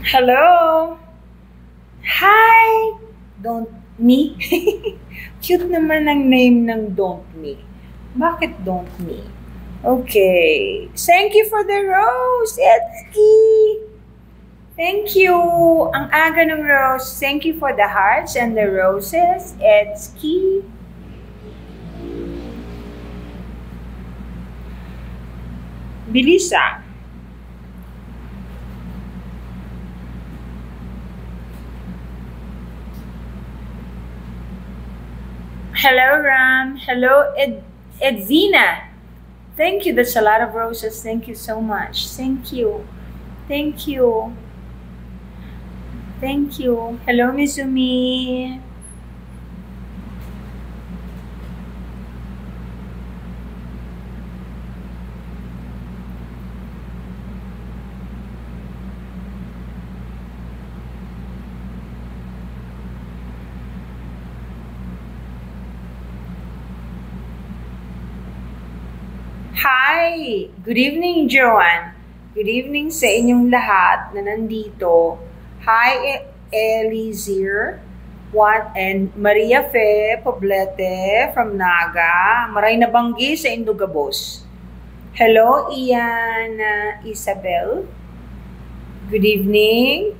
Hello! Hi! Don't me? Cute naman ang name ng Don't Me. Bakit Don't Me? Okay. Thank you for the rose, Etski! Thank you! Ang aga ng rose. Thank you for the hearts and the roses, Etski. Bilisa. Hello, Ram. Hello, Edvina. Thank you. That's a lot of roses. Thank you so much. Thank you. Thank you. Thank you. Hello, Mizumi. Hi! Good evening, Joanne. Good evening sa inyong lahat na nandito. Hi, Elizir. And Maria Fe Poblete from Naga. Maray na banggi sa Indugabos. Hello, Ian Isabel. Good evening.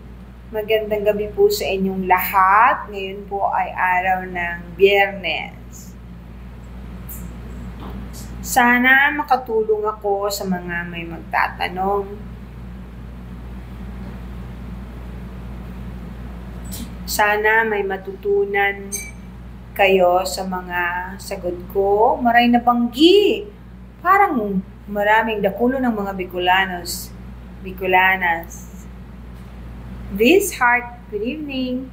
Magandang gabi po sa inyong lahat. Ngayon po ay araw ng Biyernes. Sana makatulong ako sa mga may magtatanong. Sana may matutunan kayo sa mga sagot ko. Maray na banggi. Parang maraming dakulo ng mga Bicolanas. This heart, good evening.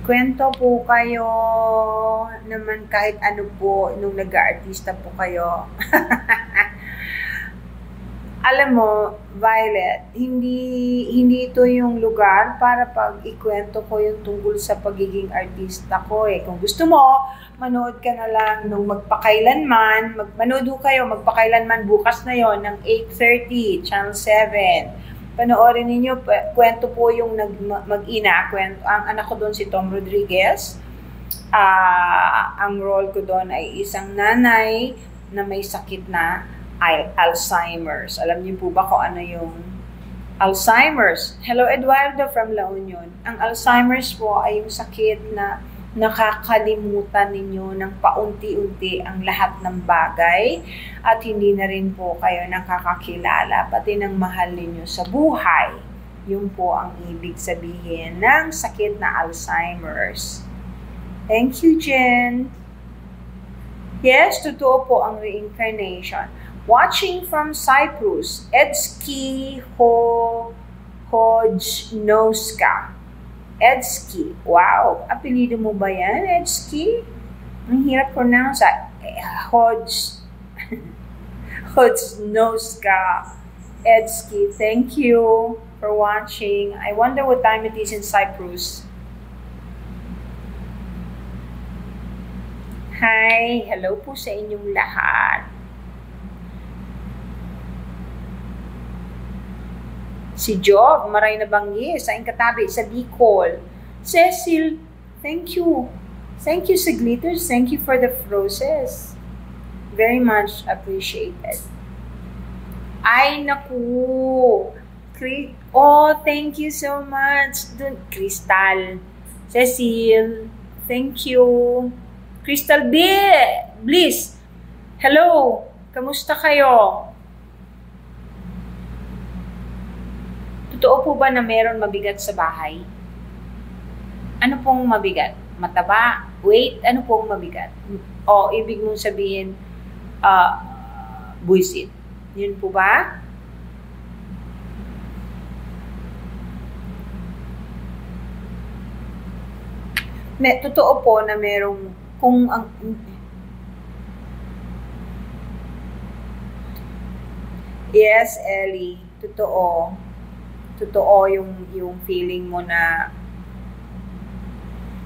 Kwento po kayo naman kahit ano po nung nag-aartista po kayo. Alam mo, Violet, hindi ito yung lugar para pag ikwento ko yung tungkol sa pagiging artista ko eh. Kung gusto mo, manood ka na lang nung magpakailanman, magpakailanman bukas na yon ng 8:30, Channel 7. Panoorin ninyo, kwento po yung mag-ina, ang anak ko doon si Tom Rodriguez. Ang role ko doon ay isang nanay na may sakit na Alzheimer's. Alam niyo po ba kung ano yung Alzheimer's? Hello, Eduardo from La Union. Ang Alzheimer's po ay yung sakit na nakakalimutan ninyo ng paunti-unti ang lahat ng bagay at hindi na rin po kayo nakakakilala pati ng mahal ninyo sa buhay. Yun po ang ibig sabihin ng sakit na Alzheimer's. Thank you, Jen. Yes, totoo po ang reincarnation. Watching from Cyprus, Edski Hodjnoska. Edski. Wow. Apelido mo ba yan, Edski? Ang hirap pronounce. Hodjnoska. Edski. Thank you for watching. I wonder what time it is in Cyprus. Hi. Hello po sa inyong lahat. Si Job, maray na banggi, sa katabi, sa Bicol. Cecil, thank you. Thank you sa glitters. Thank you for the roses. Very much appreciated. Ay, naku. Thank you so much. Crystal. Cecil, thank you. Crystal Bliss. Hello. Kamusta kayo? Totoo po ba na meron mabigat sa bahay? Ano pong mabigat? Mataba? Weight? Ano pong mabigat? O ibig mong sabihin, buwisit. Yun po ba? Totoo po na merong, yes, Ellie, totoo. Totoo yung feeling mo na,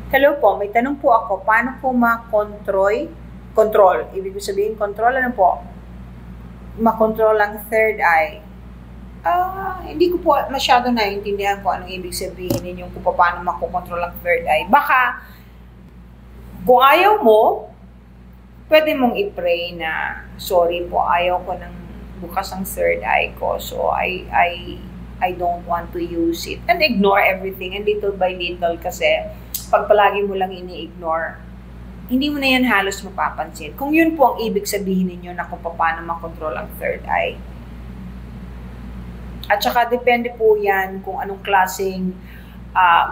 hello po, may tanong po ako, paano po control, ibig sabihin control, ano po? Makontrol ang third eye. Hindi ko po masyado naiintindihan kung anong ibig sabihin ninyong kung paano makokontrol ang third eye. Baka, kung ayaw mo, pwede mong i-pray na, sorry po, ayaw ko ng bukas ang third eye ko, so I don't want to use it. And ignore everything, and little by little, kasi pag palagi mo lang ini-ignore, hindi mo na yan halos mapapansin. Kung yun po ang ibig sabihin ninyo na kung paano makontrol ang third eye. At saka depende po yan kung anong klaseng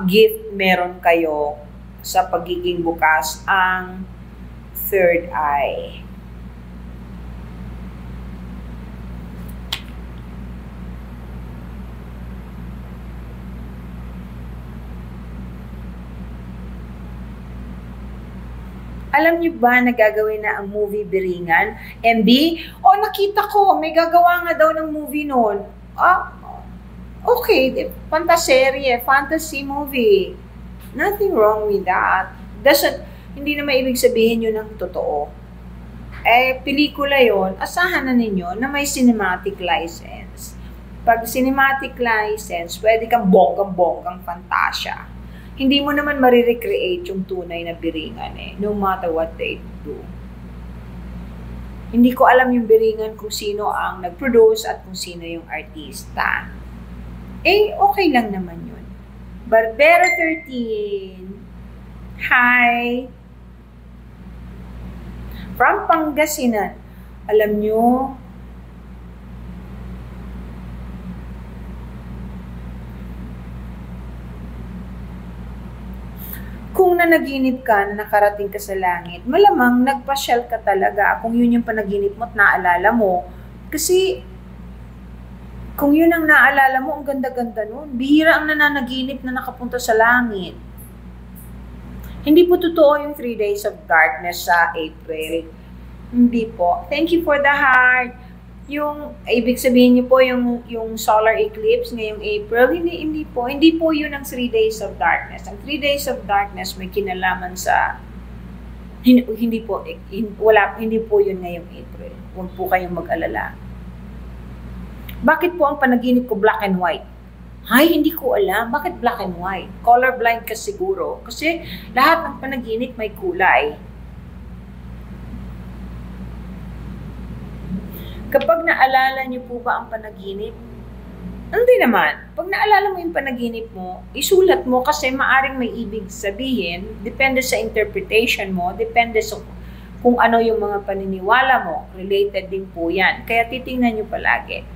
gift meron kayo sa pagiging bukas ang third eye. Alam niyo ba na gagawin na ang movie Biringan? MB? Nakita ko, may gagawa nga daw ng movie noon. Okay, fantasy movie. Nothing wrong with that. Hindi na maibig sabihin yun ang totoo. Pelikula yon, asahan na ninyo na may cinematic license. Pag cinematic license, pwede kang bonggang-bonggang fantasya. Hindi mo naman marirecreate yung tunay na Biringan no matter what they do. Hindi ko alam yung Biringan kung sino ang nag-produce at kung sino yung artista. Okay lang naman yun. Barbera 13. Hi! From Pangasinan. Alam nyo, kung nanaginip ka na nakarating ka sa langit, malamang nagpasyal ka talaga kung yun yung panaginip mo at naalala mo. Kasi, kung yun ang naalala mo, ang ganda-ganda nun. Bihira ang nananaginip na nakapunta sa langit. Hindi po totoo yung 3 days of darkness sa April. Hindi po. Thank you for the heart. Yung, ibig sabihin niyo po, yung solar eclipse ngayong April, hindi po yun ang 3 days of darkness. Ang 3 days of darkness may kinalaman sa, hindi po yun ngayong April. Huwag po kayong mag-alala. Bakit po ang panaginip ko black and white? Hindi ko alam. Bakit black and white? Colorblind ka siguro. Kasi lahat ng panaginip may kulay. Kapag naalala niyo po ba ang panaginip? Hindi naman. Pag naalala mo yung panaginip mo, isulat mo kasi maaring may ibig sabihin, depende sa interpretation mo, depende sa kung ano yung mga paniniwala mo. Related din po yan. Kaya titingnan niyo palagi.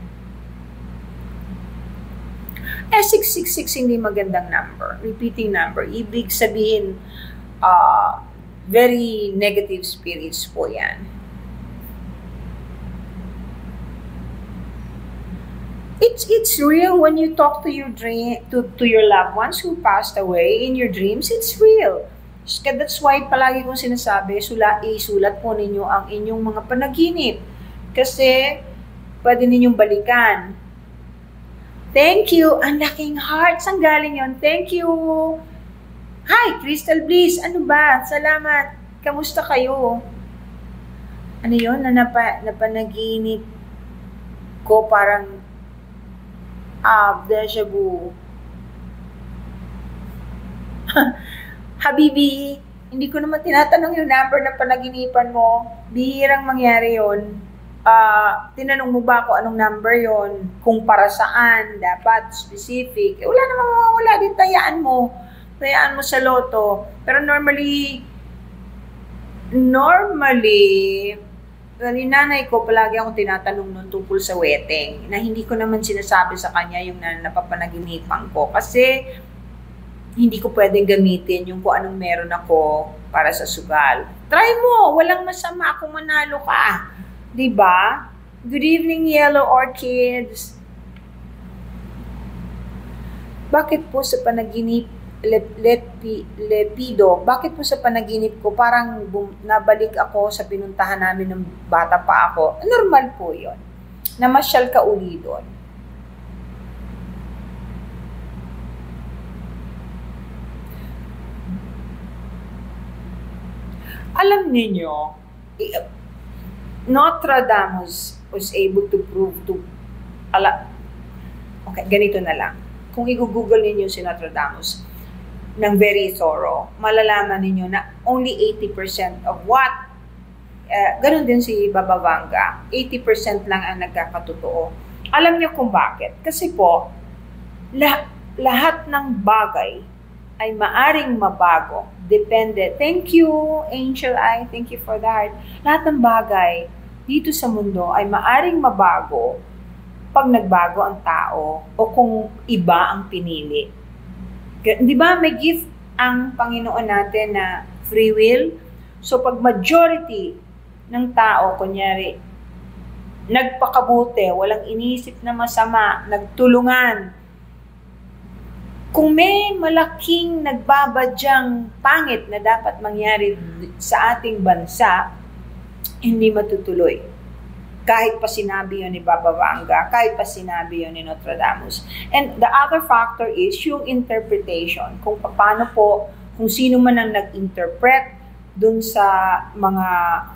666 hindi magandang number. Repeating number. Ibig sabihin, very negative spirits po yan. It's real when you talk to your to your loved ones who passed away in your dreams. It's real. That's why palagi kong sinasabi, isulat po ninyo ang inyong mga panaginip. Kasi pwede ninyong balikan. Thank you. Ang laking heart. Saan galing yun? Thank you. Hi, Crystal Bliss. Ano ba? Salamat. Kamusta kayo? Ano yun? Napanaginip ko parang deja vu. Habibi, hindi ko naman tinatanong yung number na panaginipan mo. Bihirang mangyari yon. Tinanong mo ba ako anong number yon? Kung para saan, dapat specific. Wala namang mawawala din, tayaan mo. Tayaan mo sa loto. Pero normally, yung nanay ko, palagi akong tinatanong nun tungkol sa wedding, na hindi ko naman sinasabi sa kanya yung napapanaginipan ko. Kasi, hindi ko pwedeng gamitin yung kung anong meron ako para sa sugal. Try mo! Walang masama kung manalo ka. Diba? Good evening, Yellow Orchids. Bakit po sa panaginip Lepido, bakit po sa panaginip ko parang nabalik ako sa pinuntahan namin ng bata pa ako? Normal po yon. Namasyal ka uli doon. Alam niyo, Nostradamus was able to prove to Okay, ganito na lang. Kung i-google ninyo si Nostradamus ng very thorough, malalaman ninyo na only 80% of what, ganun din si Baba Vanga, 80% lang ang nagkakatotoo. Alam niyo kung bakit? Kasi po, lahat ng bagay ay maaring mabago. Depende. Thank you, Angel Eye. Thank you for that. Lahat ng bagay dito sa mundo ay maaring mabago pag nagbago ang tao o kung iba ang pinili. Di ba may gift ang Panginoon natin na free will? So pag majority ng tao, kunyari, nagpakabuti, walang inisip na masama, nagtulungan, kung may malaking nagbabadyang pangit na dapat mangyari sa ating bansa, hindi matutuloy. Kahit pa sinabi yun ni Baba Vanga, kahit pa sinabi yun ni Nostradamus. And the other factor is yung interpretation. Kung paano po, kung sino man ang nag-interpret dun sa mga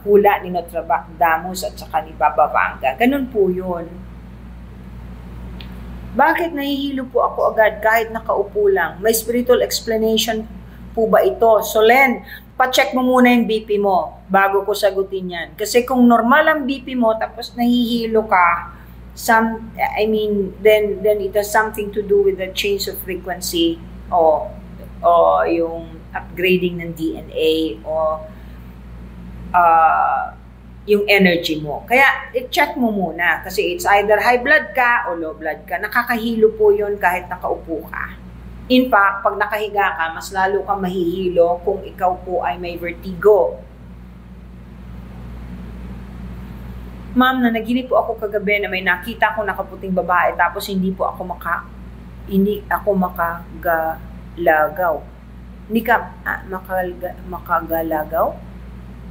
hula ni Nostradamus at saka ni Baba Vanga. Ganun po yun. Bakit nahihilo po ako agad kahit nakaupo lang? May spiritual explanation po ba ito? So Len, pa-check mo muna yung BP mo bago ko sagutin yan. Kasi kung normal ang BP mo tapos nahihilo ka, then it has something to do with the change of frequency o yung upgrading ng DNA o yung energy mo. Kaya i-check mo muna kasi it's either high blood ka o low blood ka. Nakakahilo po yun kahit nakaupo ka. In fact, pag nakahiga ka, mas lalo kang mahihilo kung ikaw po ay may vertigo. Ma'am, naginip po ako kagabi na may nakita ko nakaputing babae tapos hindi ako makagalagaw. Hindi ka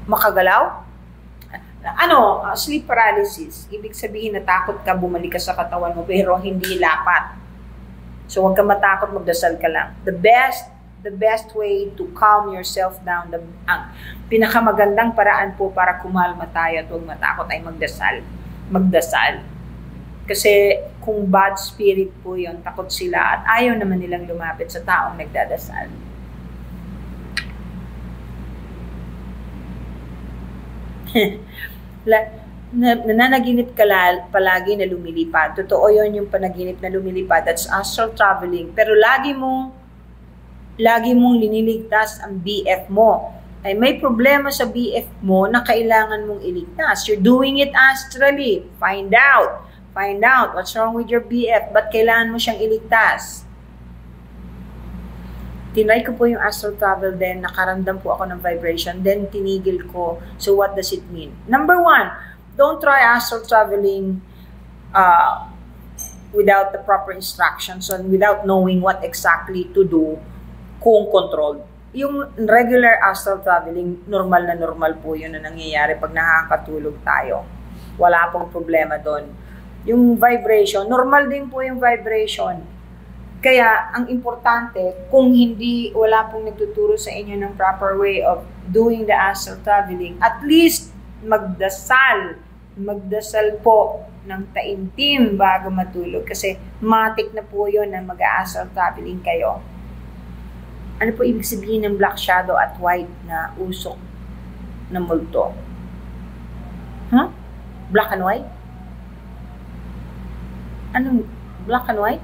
makagalaw? Sleep paralysis. Ibig sabihin natakot ka, bumalik ka sa katawan mo pero hindi lapat. So huwag ka matakot, magdasal ka lang. The best way to calm yourself down, ang pinakamagandang paraan po para kumalma tayo at huwag matakot ay magdasal. Magdasal. Kasi kung bad spirit po yun, takot sila at ayaw naman nilang lumapit sa taong nagdadasal. Nananaginip ka palagi na lumilipad. Totoo yun yung panaginip na lumilipad. That's astral traveling. Pero lagi mong liniligtas ang BF mo. Ay may problema sa BF mo na kailangan mong iligtas. You're doing it astrally. Find out what's wrong with your BF. Ba't kailangan mo siyang iligtas? Tinry ko po yung astral travel then nakaramdam po ako ng vibration. Then tinigil ko. So what does it mean? Number 1, don't try astral traveling without the proper instructions and without knowing what exactly to do kung controlled. Yung regular astral traveling, normal na normal po yun na nangyayari pag nakakatulog tayo. Wala pong problema doon. Yung vibration, normal din po yung vibration. Kaya, ang importante, kung wala pong nagtuturo sa inyo ng proper way of doing the astral traveling, at least magdasal po ng taimtim bago matulog. Kasi matik na po yun na mag-astral traveling kayo. Ano po ibig sabihin ng black shadow at white na usok na multo? Huh? Black and white? Anong black and white?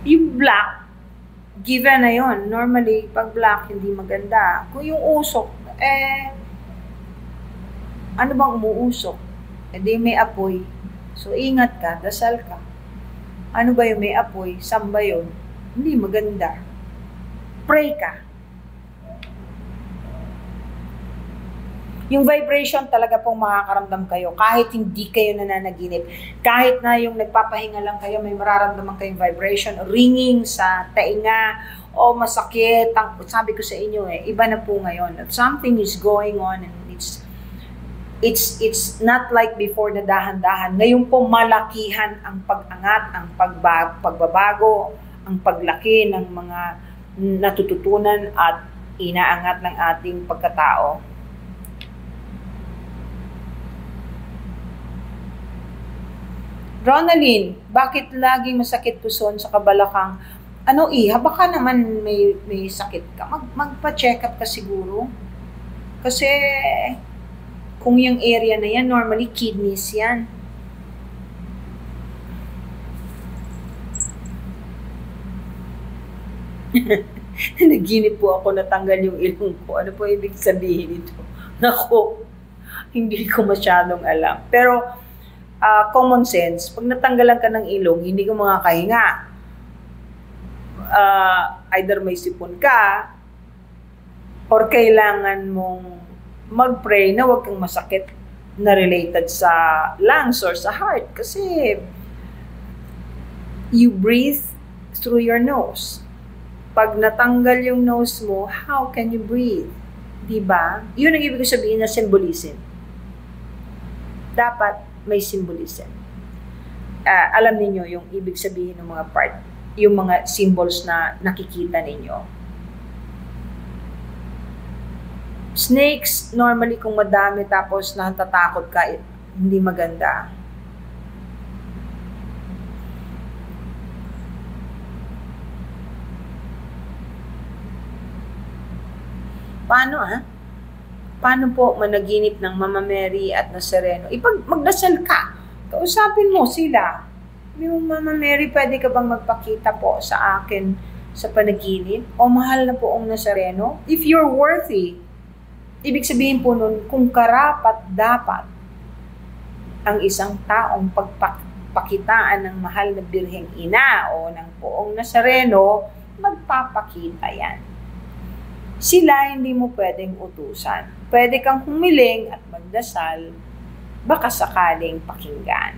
Yung black, given na yun. Normally, pag black, hindi maganda. Kung yung usok, ano bang umuusok? Di may apoy. So, ingat ka, dasal ka. Ano ba yung may apoy? Saan ba yun? Hindi maganda. Pray ka. Yung vibration talaga pong makakaramdam kayo kahit hindi kayo nananaginip. Kahit na yung nagpapahinga lang kayo, may mararamdaman kayong vibration, ringing sa tainga, o masakit. Sabi ko sa inyo iba na po ngayon. Something is going on and it's not like before na dahan-dahan. Ngayon po malakihan ang pag-angat, ang pagbabago, ang paglaki ng mga natututunan at inaangat ng ating pagkatao. Ronaldin, bakit lagi masakit puson sa kabalakang? Ano iha, baka naman may sakit ka. Magpa-check up ka siguro. Kasi kung yung area na yan, normally kidneys yan. Naginip po ako, natanggal yung ilong ko. Ano po ibig sabihin ito? Nako, hindi ko masyadong alam. Pero, common sense, pag natanggalan ka ng ilong, hindi ka makakahinga. Either may sipon ka, or kailangan mong mag-pray na huwag kang masakit na related sa lungs or sa heart. Kasi, you breathe through your nose. Pag natanggal yung nose mo, how can you breathe? Diba? Yun ang ibig sabihin na symbolism. Dapat may symbolism. Alam niyo yung ibig sabihin ng mga part, yung mga symbols na nakikita ninyo. Snakes, normally kung madami tapos natatakot ka, hindi maganda. Paano po managinip ng Mama Mary at Nazareno? Magdasal ka. Kausapin mo sila. Yung Mama Mary, pwede ka bang magpakita po sa akin sa panaginip? O mahal na po ang Nazareno? If you're worthy, ibig sabihin po nun, kung karapat-dapat ang isang taong pagpakitaan ng mahal na Birheng Ina o ng Poong Nazareno, magpapakita yan. Sila hindi mo pwedeng utusan. Pwede kang humiling at magdasal, baka sakaling pakinggan.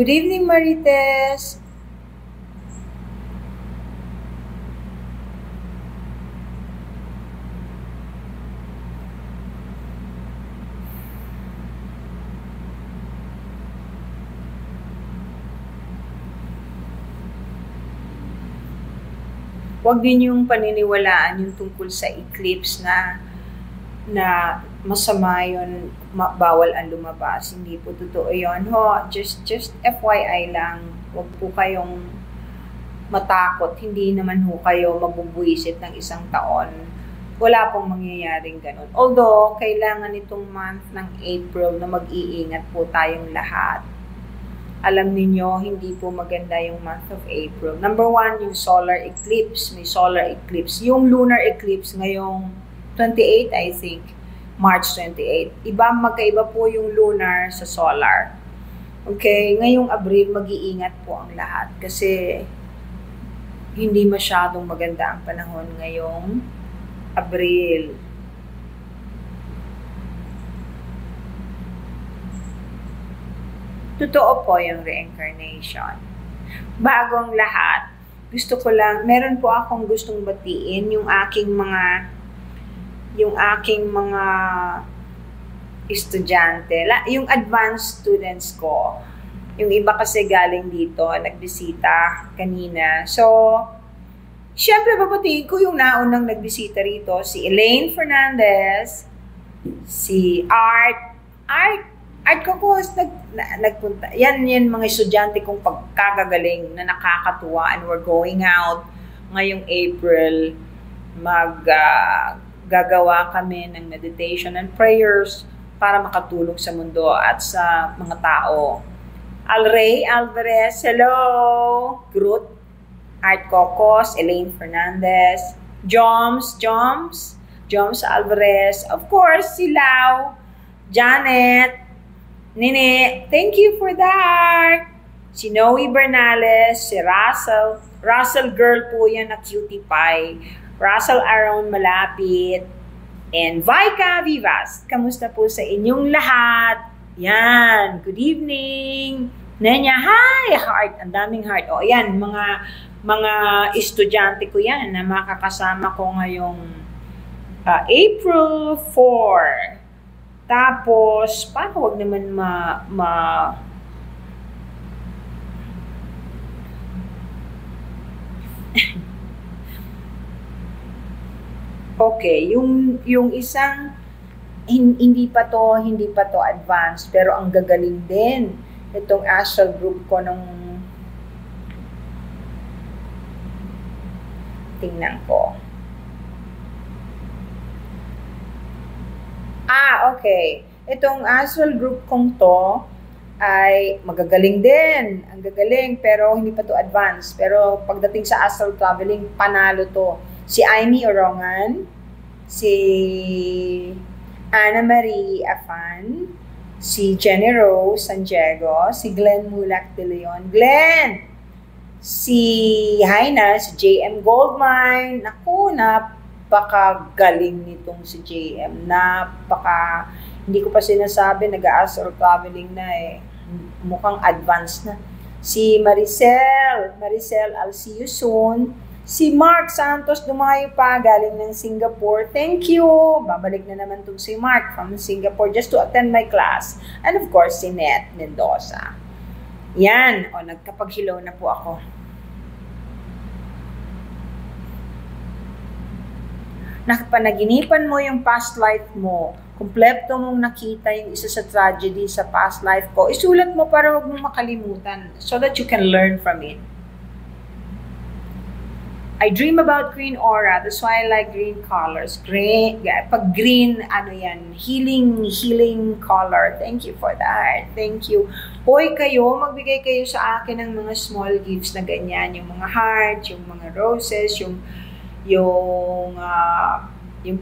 Good evening, Marites. Huwag din yung paniniwalaan yung tungkol sa eclipse na masama yun, bawal ang lumabas. Hindi po totoo yun. Just FYI lang, huwag po kayong matakot. Hindi naman kayo mabubuisit ng isang taon. Wala pong mangyayaring ganun. Although, kailangan itong month ng April na mag-iingat po tayong lahat. Alam niyo hindi po maganda yung month of April. Number 1, yung solar eclipse. May solar eclipse. Yung lunar eclipse ngayong 28, I think. March 28. Magkaiba po yung lunar sa solar. Okay? Ngayong Abril, mag-iingat po ang lahat. Kasi, hindi masyadong maganda ang panahon ngayong Abril. Totoo po yung reincarnation. Bagong lahat, gusto ko lang, meron po akong gustong batiin yung aking mga estudyante, yung advanced students ko. Yung iba kasi galing dito, nagbisita kanina. So, syempre babatiin ko yung naunang nagbisita rito, si Elaine Fernandez, si Art Kokos, nagpunta. Yan mga estudyante kong pagkagagaling na nakakatuwa, and we're going out ngayong April. Gagawa kami ng meditation and prayers para makatulong sa mundo at sa mga tao. Alray Alvarez, hello! Groot, Art Kokos, Elaine Fernandez, Joms Alvarez, of course, si Lau, Janet, Nene, thank you for that. Si Noe Bernales, si Russell girl po yan na cutie pie. Russell Aaron Malapit, and Vika Vivas. Kamusta po sa inyong lahat? Yan, good evening. Nenya, hi, heart. Ang daming heart. O, yan, mga estudyante ko yan na makakasama ko ngayong April 4. Tapos, paano wag naman Okay, yung isang hindi pa to advanced, pero ang gagaling din itong astral group ko nung tingnan ko. Okay. Itong astral group kong to ay magagaling din. Ang gagaling, pero hindi pa to advanced. Pero pagdating sa astral traveling, panalo to. Si Amy Orongan, si Anna Marie Afan, si Jenny Rose San Diego, si Glenn Mulak de Leon. Glenn! Si Haina, si JM Goldmine. Naku, napakagaling nitong si JM. Hindi ko pa sinasabi, nag-astral traveling na eh. Mukhang advanced na. Si Maricel, I'll see you soon. Si Mark Santos, dumayo pa, galing ng Singapore. Thank you! Babalik na naman itong si Mark from Singapore just to attend my class. And of course, si Net Mendoza. Yan. Nagkapag-hello na po ako. Nakapanaginipan mo yung past life mo, kumpleto mong nakita yung isa sa tragedy sa past life ko, isulat mo para huwag mong makalimutan so that you can learn from it. I dream about green aura, that's why I like green colors. Pag green, healing color. Thank you for that. Thank you. Hoy kayo, magbigay kayo sa akin ng mga small gifts na ganyan, yung mga heart, yung mga roses, yung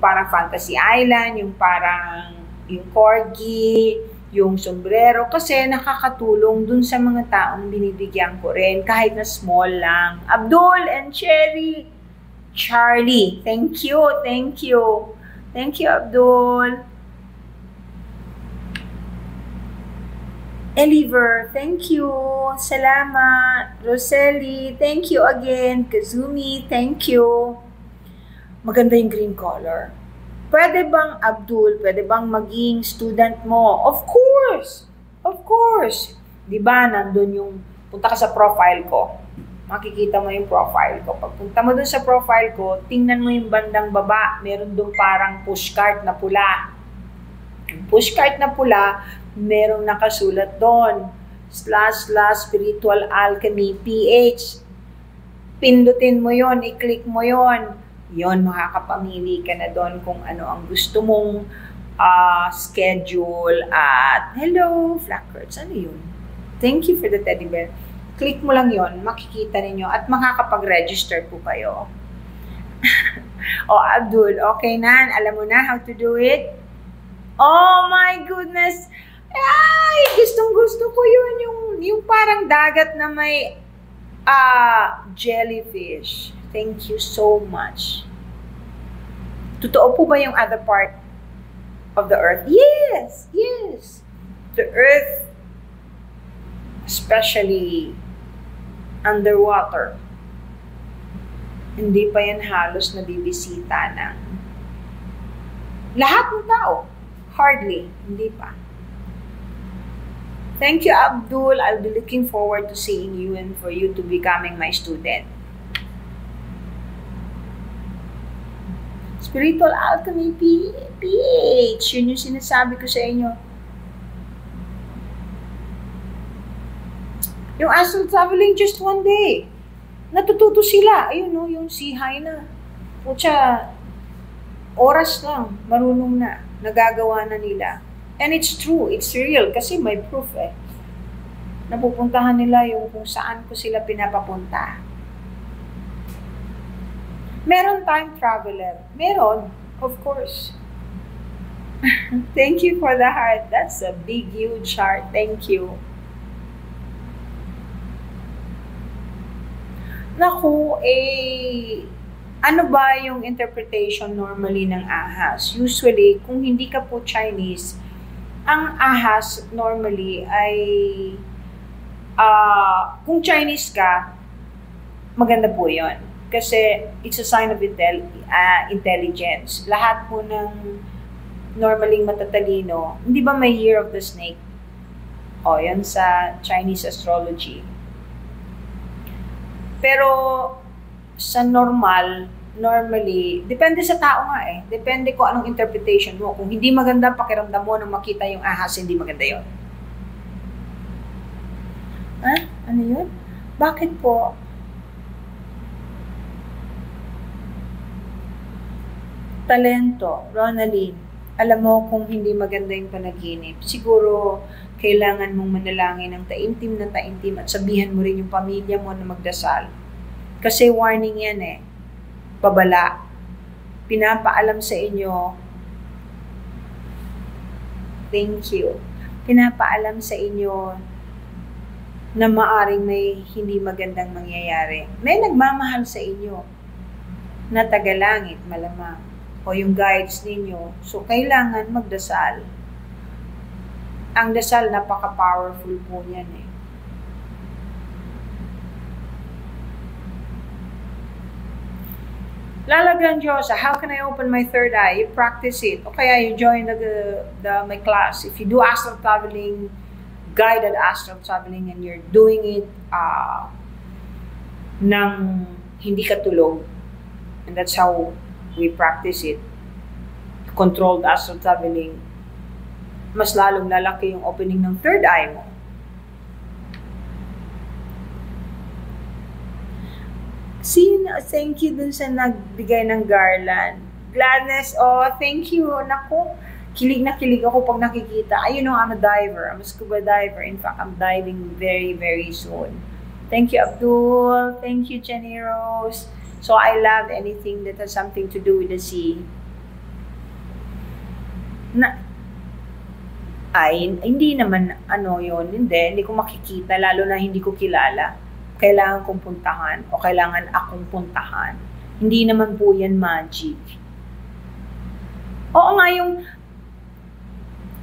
parang Fantasy Island, yung corgi, yung sombrero, kasi nakakatulong dun sa mga taong binibigyan ko rin, kahit na small lang. Abdul and Charlie, thank you. Thank you, Abdul. Eliver, thank you. Salamat. Roseli, thank you again. Kazumi, thank you. Maganda yung green color. Pwede bang, Abdul, maging student mo? Of course! Of course! Diba, nandun yung, punta ka sa profile ko. Makikita mo yung profile ko. Pagpunta mo dun sa profile ko, tingnan mo yung bandang baba. Meron dun parang pushcart na pula. Yung pushcart na pula, merong nakasulat doon. / Spiritual Alchemy PH. Pindutin mo yon, i-click mo yon. Yon, makakapamili ka na doon kung ano ang gusto mong schedule at hello, Flackbirds, ano yun? Thank you for the teddy bear. Click mo lang yon, makikita ninyo at makakapag-register po kayo. Abdul, okay na? Alam mo na how to do it? Oh my goodness! Ay, gustong-gusto ko yun, yung parang dagat na may jellyfish. Thank you so much. Totoo po ba yung other part of the earth? Yes, yes. The earth, especially underwater, hindi pa yan halos nabibisita ng lahat ng tao. Hardly, hindi pa. Thank you, Abdul. I'll be looking forward to seeing you and for you to becoming my student. Spiritual Alchemy PH. Yun yung sinasabi ko sa inyo. Yung astral traveling just one day. Natututo sila. Ayun no, yung si Haina. Pucha, oras lang, marunong na. Nagagawa na nila. And it's true, it's real. Kasi may proof eh. Napupuntahan nila yung kung saan ko sila pinapapunta. Meron time traveler. Meron, of course. Thank you for the heart. That's a big, huge heart. Thank you. Naku, ano ba yung interpretation normally ng ahas? Usually, kung hindi ka po Chinese, ang ahas normally ay, kung Chinese ka, maganda po yun. Kasi it's a sign of intelligence. Lahat po ng normaling matatalino, hindi ba may Year of the Snake? Yan sa Chinese astrology. Pero sa normal, normally, depende sa tao nga eh. Depende kung anong interpretation mo. Kung hindi maganda ang pakiramdam mo nang makita yung ahas, hindi maganda yun. Ha? Ano yun? Bakit po? Talento, Ronaldine. Alam mo kung hindi maganda yung panaginip, siguro kailangan mong manalangin ng taimtim na taimtim at sabihan mo rin yung pamilya mo na magdasal. Kasi warning yan eh. Babala. Pinapaalam sa inyo. Thank you. Pinapaalam sa inyo na maaring may hindi magandang mangyayari. May nagmamahal sa inyo na tagalangit, malamang. O yung guides ninyo. So, kailangan magdasal. Ang dasal, napaka-powerful po yan eh. Lala Grandiosa, how can I open my third eye? You practice it. O kaya you join my class. If you do astral traveling, guided astral traveling, and you're doing it nang hindi ka tulog. And that's how we practice it. Controlled astral traveling. Mas lalong lalaki yung opening ng third eye mo. Thank you dun sa nagbigay ng garland. Gladness, oh, thank you. Naku, kilig na kilig ako pag nakikita. You know, I'm a diver. I'm a scuba diver. In fact, I'm diving very, very soon. Thank you, Abdul. Thank you, Jenny Rose. So, I love anything that has something to do with the sea. Hindi naman, hindi ko makikita, lalo na hindi ko kilala. Kailangan kong puntahan o kailangan akong puntahan. Hindi naman po yan magic. Oo nga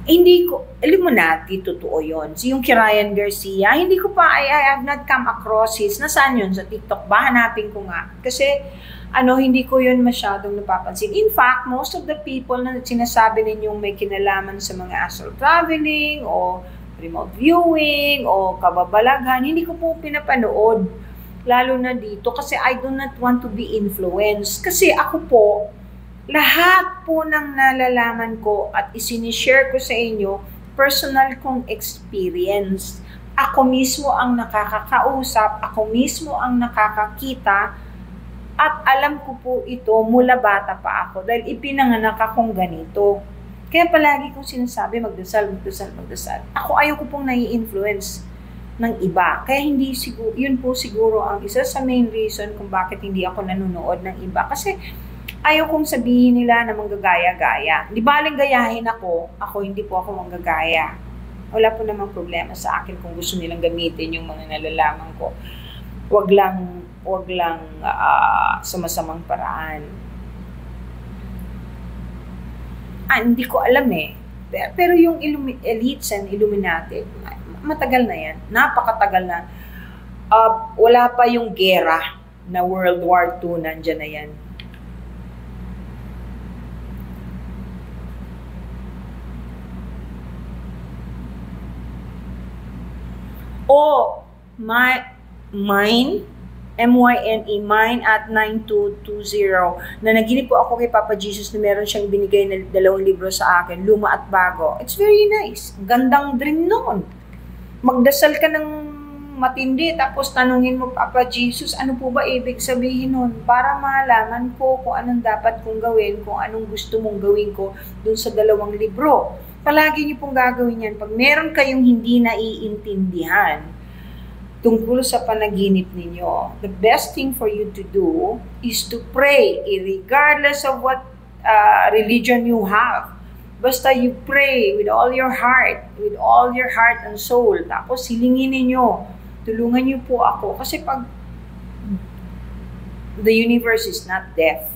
hindi ko, Illuminati, totoo yun. So, yung kay Ryan Garcia, hindi ko pa, I have not come across his, nasaan yun sa TikTok ba? Hanapin ko nga. Kasi, hindi ko yun masyadong napapansin. In fact, most of the people na sinasabi ninyong may kinalaman sa mga astral traveling o remote viewing o kababalaghan, hindi ko po pinapanood. Lalo na dito kasi I do not want to be influenced. Kasi ako po, lahat po ng nalalaman ko at isinishare ko sa inyo, personal kong experience. Ako mismo ang nakakakausap, ako mismo ang nakakakita, at alam ko po ito mula bata pa ako dahil ipinanganak akong ganito. Kaya palagi kong sinasabi, magdasal. Ako ayaw ko pong nai-influence ng iba. Kaya yun po siguro ang isa sa main reason kung bakit hindi ako nanonood ng iba. Kasi ayaw kong sabihin nila na manggagaya-gaya. Di baling gayahin ako hindi po ako manggagaya. Wala po namang problema sa akin kung gusto nilang gamitin yung mga nalalaman ko. Wag lang sa masamang paraan. Hindi ko alam eh. Pero yung elites and Illuminati, matagal na yan. Napakatagal na. Wala pa yung gera na World War II, nandyan na yan. Mine, M-Y-N-E, mine at 9220, na naginip po ako kay Papa Jesus na meron siyang binigay na 2 libro sa akin, luma at bago. It's very nice. Gandang dream noon. Magdasal ka ng matindi, tapos tanungin mo, Papa Jesus, ano po ba ibig sabihin nun? Para malaman ko kung anong dapat kong gawin, kung anong gusto mong gawin ko dun sa 2 libro. Palagi niyo pong gagawin yan. Pag meron kayong hindi naiintindihan tungkol sa panaginip ninyo, the best thing for you to do is to pray, regardless of what religion you have. Basta you pray with all your heart and soul. Tapos hilingin ninyo, tulungan niyo po ako. Kasi pag the universe is not deaf,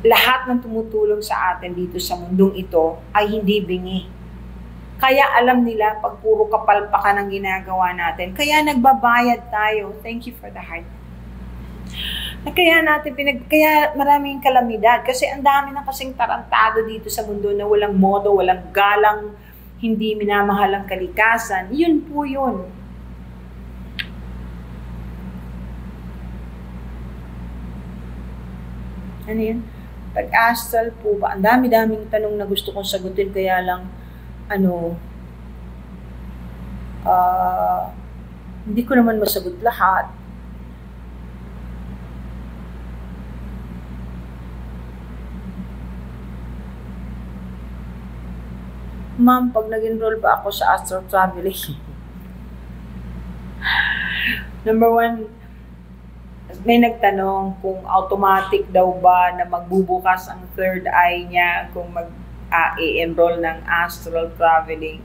lahat ng tumutulong sa atin dito sa mundong ito ay hindi bingi. Kaya alam nila pag puro kapalpakan ang ginagawa natin. Kaya nagbabayad tayo. Thank you for the heart. Kaya maraming kalamidad. Kasi ang dami na kasing tarantado dito sa mundo na walang modo, walang galang, hindi minamahal ang kalikasan. Yun po yun. Ano yun? Pag-astral po ba? Ang dami-daming tanong na gusto kong sagutin, kaya lang, hindi ko naman masagot lahat. Ma'am, pag nag-enroll ba ako sa astral traveling? Number one, may nagtanong kung automatic daw ba na magbubukas ang third eye niya kung mag-enroll ng astral traveling.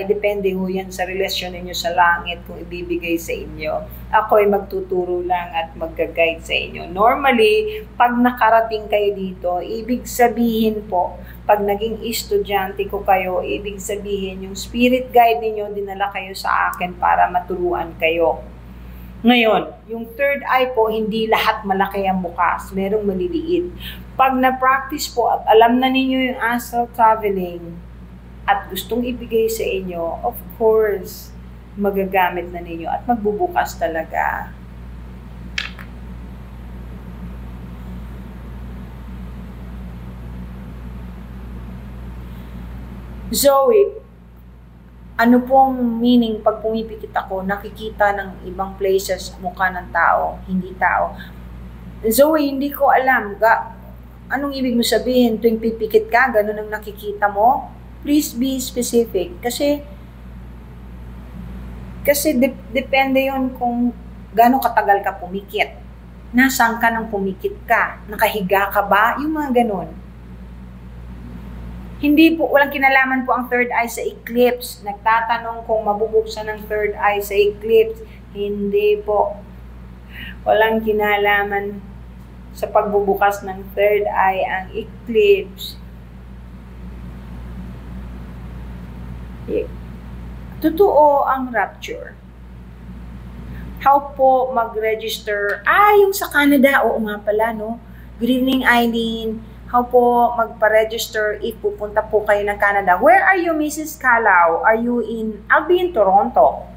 Depende ho yan sa relasyon ninyo sa langit kung ibibigay sa inyo. Ako ay magtuturo lang at mag-guide sa inyo. Normally, pag nakarating kayo dito, ibig sabihin po, pag naging estudyante ko kayo, ibig sabihin yung spirit guide ninyo, dinala kayo sa akin para maturuan kayo. Ngayon, yung third eye po, hindi lahat malaki ang bukas. Merong maliliit. Pag na-practice po at alam na ninyo yung astral traveling, at gustong ibigay sa inyo, of course, magagamit na ninyo at magbubukas talaga. Zoe, ano pong meaning pag pumipikit ako, nakikita ng ibang places mukha ng tao, hindi tao? Zoe, hindi ko alam. Anong ibig mo sabihin? Tuwing pipikit ka, ganun ang nakikita mo? Please be specific. Kasi depende yon kung gaano katagal ka pumikit. Nasaan ka nang pumikit ka? Nakahiga ka ba? Yung mga ganun. Hindi po, walang kinalaman po ang third eye sa eclipse. Nagtatanong kung mabubuksan ng third eye sa eclipse. Hindi po. Walang kinalaman sa pagbubukas ng third eye ang eclipse. Totoo ang rapture. How po mag-register? Yung sa Canada, oo nga pala, no? Good evening, Eileen. How po magpa-register if pupunta po kayo ng Canada? Where are you, Mrs. Calao? I'll be in Toronto.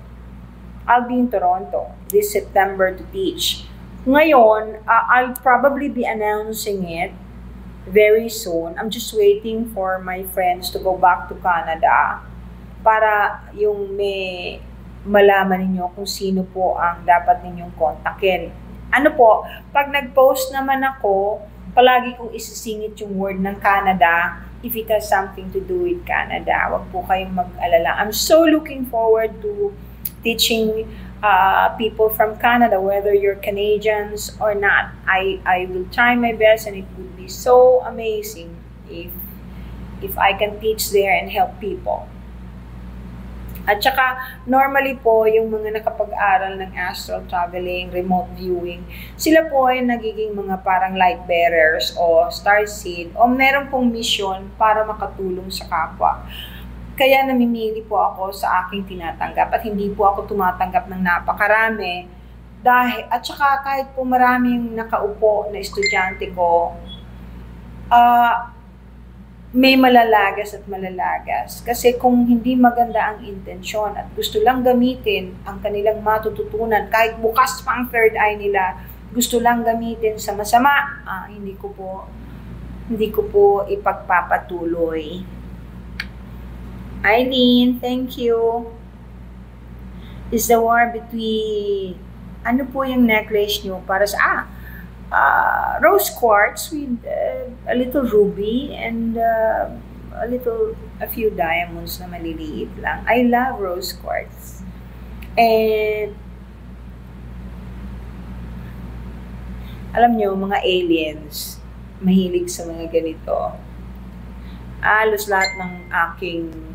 I'll be in Toronto this September to teach. Ngayon, I'll probably be announcing it very soon. I'm just waiting for my friends to go back to Canada para yung may malaman ninyo kung sino po ang dapat ninyong kontakin. Ano po, pag nag-post naman ako, palagi kong isisingit yung word ng Canada if it has something to do with Canada. Huwag po kayong mag-alala. I'm so looking forward to teaching people from Canada, whether you're Canadians or not. I will try my best, and it would be so amazing if I can teach there and help people. At saka, normally po, yung mga nakapag-aral ng astral traveling, remote viewing, sila po ay nagiging mga parang light bearers o starseed o meron pong mission para makatulong sa kapwa. Kaya namimili po ako sa aking tinatanggap at hindi po ako tumatanggap ng napakarami. At saka kahit po maraming nakaupo na estudyante ko, may malalagas at malalagas. Kasi kung hindi maganda ang intensyon at gusto lang gamitin ang kanilang matututunan, kahit bukas pa ang third eye nila, gusto lang gamitin sa masama, hindi ko po ipagpapatuloy. Eileen, thank you. Is the war between, ano po yung necklace nyo para sa, rose quartz with a little ruby and a few diamonds na maliliit lang. I love rose quartz. And alam nyo, mga aliens, mahilig sa mga ganito. Alos lahat ng aking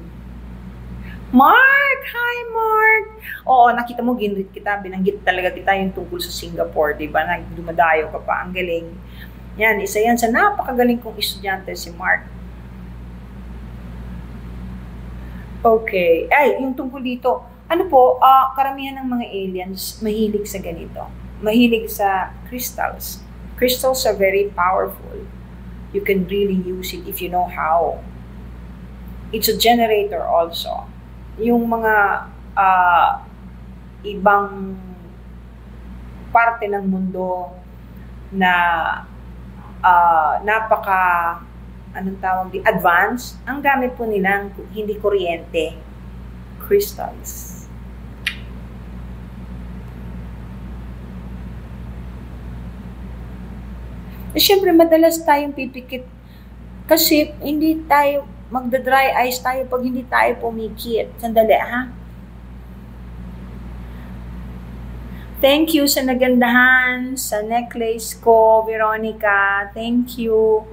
Mark! Hi, Mark! Oo, nakita mo, ginrit kita, binanggit talaga kita yung tungkol sa Singapore, di ba? Dumadayo ka pa, ang galing. Yan, isa yan sa napakagaling kong estudyante, si Mark. Okay. Yung tungkol dito, ano po, karamihan ng mga aliens mahilig sa ganito. Mahilig sa crystals. Crystals are very powerful. You can really use it if you know how. It's a generator also. Yung mga ibang parte ng mundo na napaka, anong tawag di, advanced, ang gamit po nilang hindi kuryente, crystals. Siyempre, madalas tayong pipikit kasi hindi tayo magda-dry eyes tayo pag hindi tayo pumikit. Sandali, ha? Thank you sa nagandahan, sa necklace ko, Veronica. Thank you.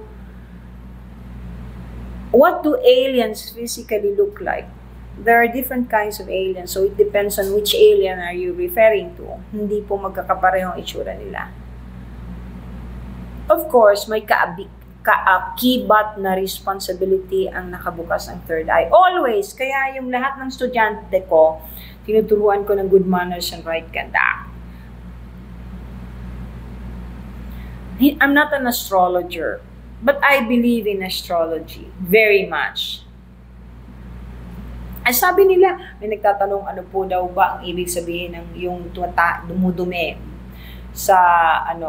What do aliens physically look like? There are different kinds of aliens, so it depends on which alien are you referring to. Hindi po magkakapareho ang itsura nila. Of course, may kaakibat na responsibility ang nakabukas ng third eye. Always, kaya yung lahat ng estudyante ko, tinuturuan ko ng good manners and right conduct. I'm not an astrologer, but I believe in astrology very much. Ay sabi nila, may nagtatanong ano po daw ba ang ibig sabihin ng yung dumudumi sa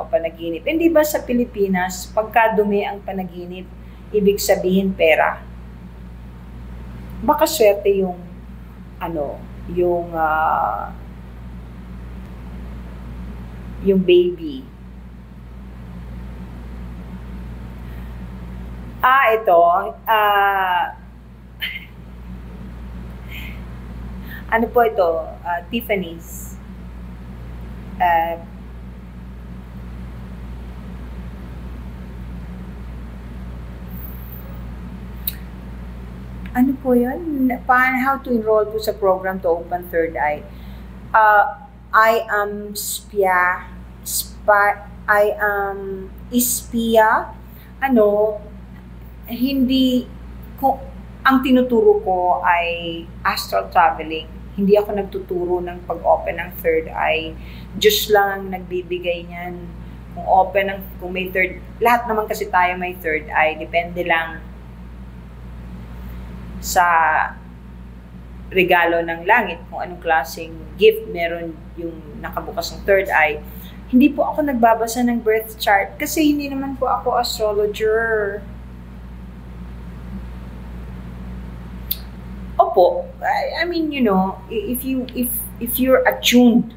panaginip. Hindi ba sa Pilipinas, pagka dumi ang panaginip, ibig sabihin pera? Baka swerte yung baby. Ito, ano po ito? Tiffany's. Ano po yun? How to enroll po sa program to open third eye? I am ispia. Hindi ko, ang tinuturo ko ay astral traveling. Hindi ako nagtuturo ng pag-open ng third eye. Diyos lang ang nagbibigay niyan. Kung may third, lahat naman kasi tayo may third eye. Depende lang sa regalo ng langit, kung anong klaseng gift meron yung nakabukas ng third eye. Hindi po ako nagbabasa ng birth chart kasi hindi naman po ako astrologer. Opo, I mean, if you're attuned,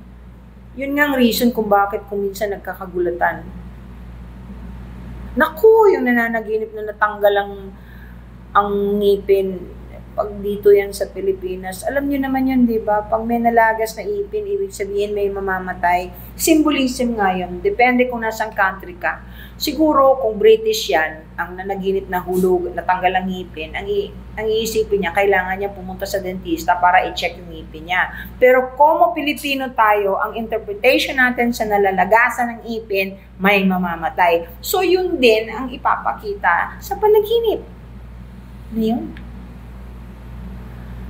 yun nga ang reason kung bakit kung minsan nagkakagulatan. Naku, yung nananaginip na natanggal ang ngipin. Pag dito yan sa Pilipinas, alam nyo naman yun, di ba? Pag may nalagas na ipin, ibig sabihin may mamamatay. Symbolism nga yun. Depende kung nasang country ka. Siguro, kung British yan, ang nanaginip na hulog, natanggal ang ngipin, ang iisipin niya, kailangan niya pumunta sa dentista para i-check yung ngipin niya. Pero kung Pilipino tayo, ang interpretation natin sa nalalagasan ng ipin, may mamamatay. So, yun din ang ipapakita sa panaginip. Ngayon,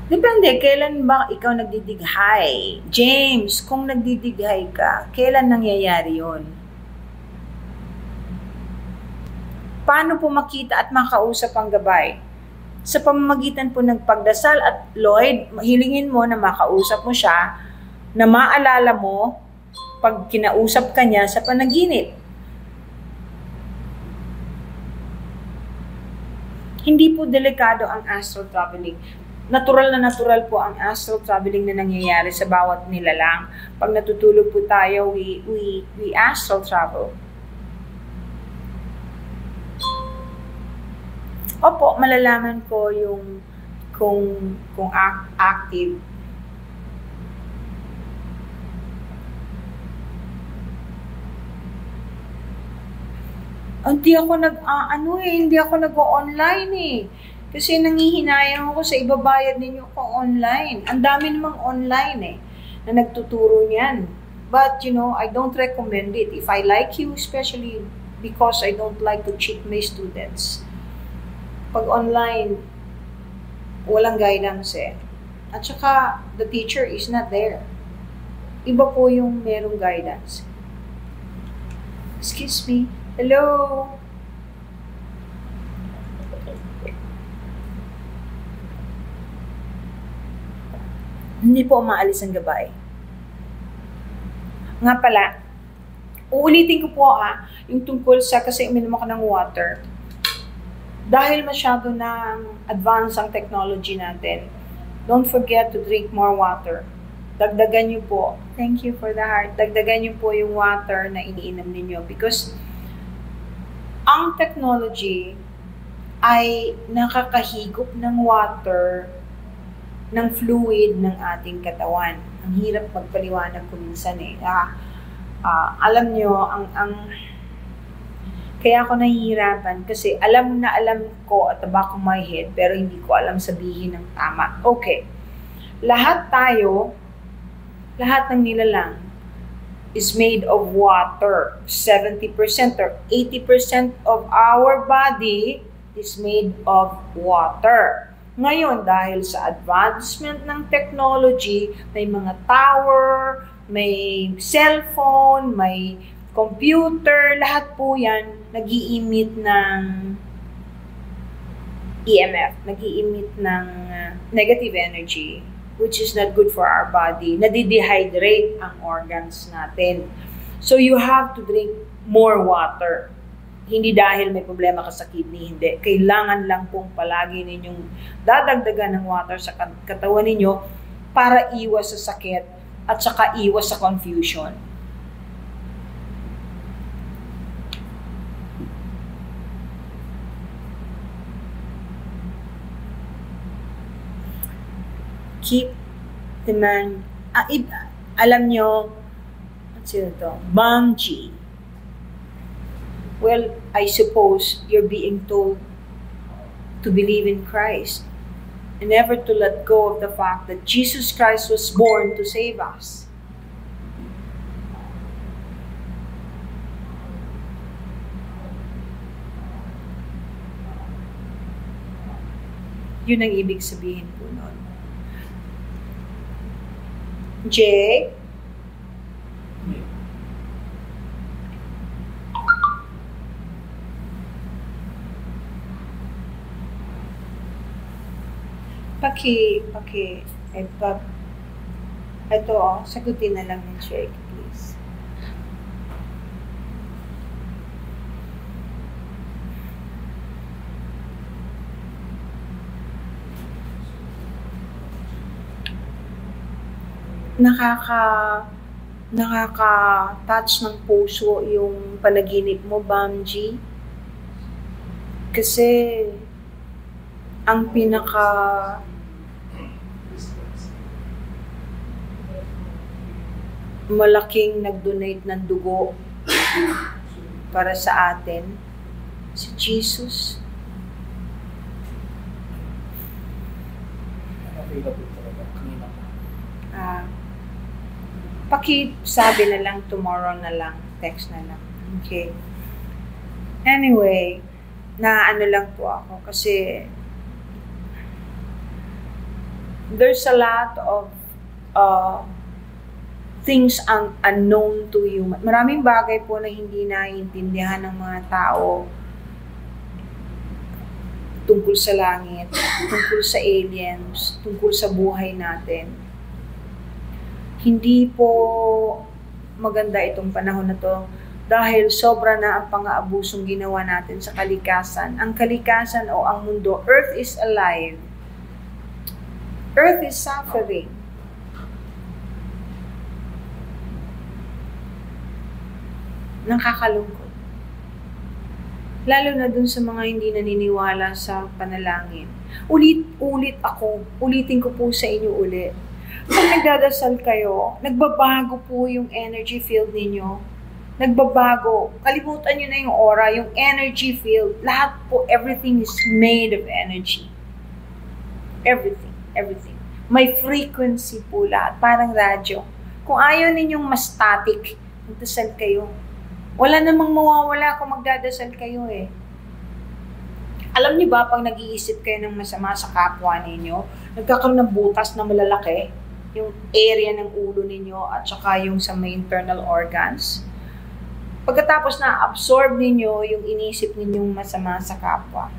depende, kailan ba ikaw nagdidighay? James, kung nagdidighay ka, kailan nangyayari yon? Paano po makita at makausap ang gabay? Sa pamamagitan po ng pagdasal at Lloyd, hilingin mo na makausap mo siya, na maalala mo pag kinausap ka niya sa panaginip. Hindi po delikado ang astral traveling. Natural po ang astral traveling na nangyayari sa bawat nilalang. Pag natutulog po tayo, we astral travel. Opo, malalaman ko yung kung active. Hindi ako nag-online eh. Kasi nangihinayang ako sa ibabayad ninyo ko online. Ang dami namang online eh, na nagtuturo niyan. But, I don't recommend it. If I like you, especially because I don't like to cheat my students. Pag online, walang guidance eh. At saka, the teacher is not there. Iba po yung merong guidance. Excuse me. Hello? Hindi po umaalis ang gabay. Nga pala, Uulitin ko po yung tungkol sa kasi uminom ako ng water. Dahil masyado ng advanced ang technology natin, don't forget to drink more water. Dagdagan niyo po. Thank you for the heart. Dagdagan niyo po yung water na iniinom ninyo because ang technology ay nakakahigop ng water, ng fluid ng ating katawan. Ang hirap magpaliwanag ko minsan alam nyo, kaya ako nahihirapan kasi alam ko at the back of my head pero hindi ko alam sabihin ng tama. Okay. Lahat ng nilalang is made of water. 70% or 80% of our body is made of water. Ngayon, dahil sa advancement ng technology, may mga tower, may cellphone, may computer, lahat po yan nag-i-emit ng EMF, nag-i-emit ng negative energy, which is not good for our body. Nadidehydrate ang organs natin. So you have to drink more water. Hindi dahil may problema ka sa kidney, hindi. Kailangan lang pong palagi ninyong dadagdagan ng water sa katawan ninyo para iwas sa sakit at saka iwas sa confusion. Keep the man, alam nyo, sino to? Bamji. Well, I suppose you're being told to believe in Christ and never to let go of the fact that Jesus Christ was born to save us. Yun ang ibig sabihin po nun. Jay? Ito sagutin na lang ng Jake, please. Nakaka-touch ng puso yung panaginip mo, Bamji. Kasi ang malaking nag-donate ng dugo para sa atin, si Jesus. Pakisabi na lang, tomorrow na lang, text na lang. Okay. Anyway, ano lang po ako kasi there's a lot of things unknown to you. Maraming bagay po na hindi naiintindihan ng mga tao tungkol sa langit, tungkol sa aliens, tungkol sa buhay natin. Hindi po maganda itong panahon na to dahil sobra na ang pang-aabusong ginawa natin sa kalikasan. Ang kalikasan o ang mundo, Earth is alive. Earth is suffering. Nakakalungkot. Lalo na dun sa mga hindi naniniwala sa panalangin. Ulitin ko po sa inyo ulit. Pag nagdadasal kayo, nagbabago po yung energy field ninyo. Nagbabago. Kalimutan nyo na yung aura, yung energy field. Lahat po, everything is made of energy. Everything. May frequency po lahat, parang radyo. Kung ayaw ninyong mas static, magdasal kayo. Wala namang mawawala kung magdadasal kayo eh. Alam niyo ba, pag nag-iisip kayo ng masama sa kapwa ninyo, nagkakaroon ng butas na malalaki, yung area ng ulo ninyo at saka yung sa may internal organs. Pagkatapos na-absorb ninyo yung inisip ninyong masama sa kapwa.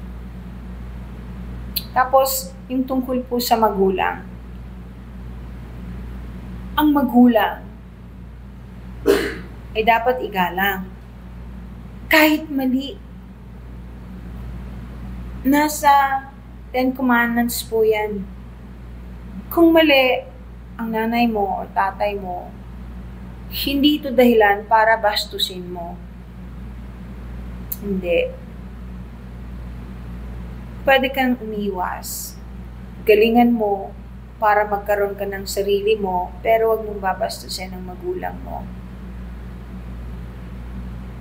Tapos, yung tungkol po sa magulang. Ang magulang ay dapat igalang. Kahit mali. Nasa 10 Commandments po yan. Kung mali ang nanay mo o tatay mo, hindi ito dahilan para bastusin mo. Hindi. Pwede kang umiwas. Galingan mo para magkaroon ka ng sarili mo, pero huwag mong babastusin ang magulang mo.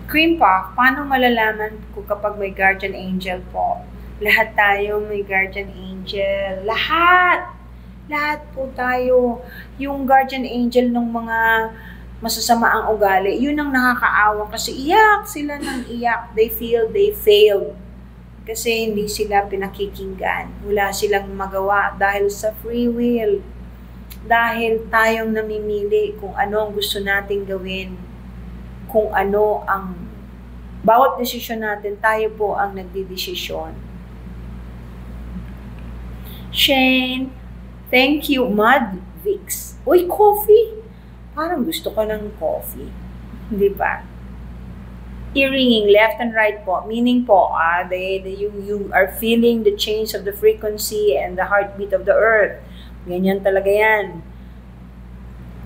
Cream Puff, paano malalaman ko kapag may guardian angel po? Lahat tayo may guardian angel. Lahat! Lahat po tayo. Yung guardian angel ng mga masasama ang ugali, yun ang nakakaawa kasi iyak sila ng iyak. They feel they failed. Kasi hindi sila pinakikinggan. Wala silang magawa dahil sa free will. Dahil tayong namimili kung ano ang gusto nating gawin. Kung ano ang bawat desisyon natin, tayo po ang nagdidesisyon. Shane, thank you, Mud Vix. Uy, coffee! Parang gusto ko ng coffee. Di ba? Earringing left and right po. Meaning po, you are feeling the change of the frequency and the heartbeat of the earth. Ganyan talaga yan.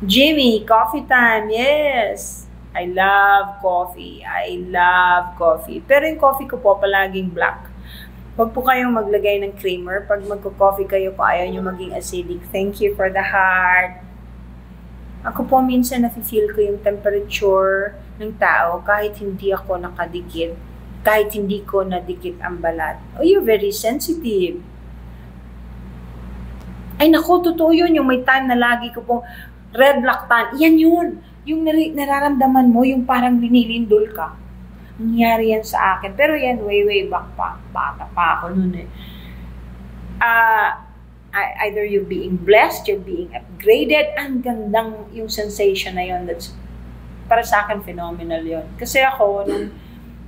Jimmy, coffee time. Yes. I love coffee. I love coffee. Pero yung coffee ko po palaging black. Huwag po kayong maglagay ng creamer. Pag magko-coffee kayo kung ayaw nyo maging acidic. Thank you for the heart. Ako po minsan nafe-feel ko yung temperature ng tao kahit hindi ako nakadikit. Kahit hindi ko nadikit ang balat. Oh, you're very sensitive. Ay naku, totoo yun. Yung may time na lagi ko pong red lactan. Yan yun. Yung nararamdaman mo, yung parang linilindol ka. Nangyari yan sa akin. Pero yan, way back pa. Bata pa ako nun eh. Either you're being blessed, you're being upgraded. Ang gandang yung sensation na yun. That's, para sa akin, phenomenal yun. Kasi ako,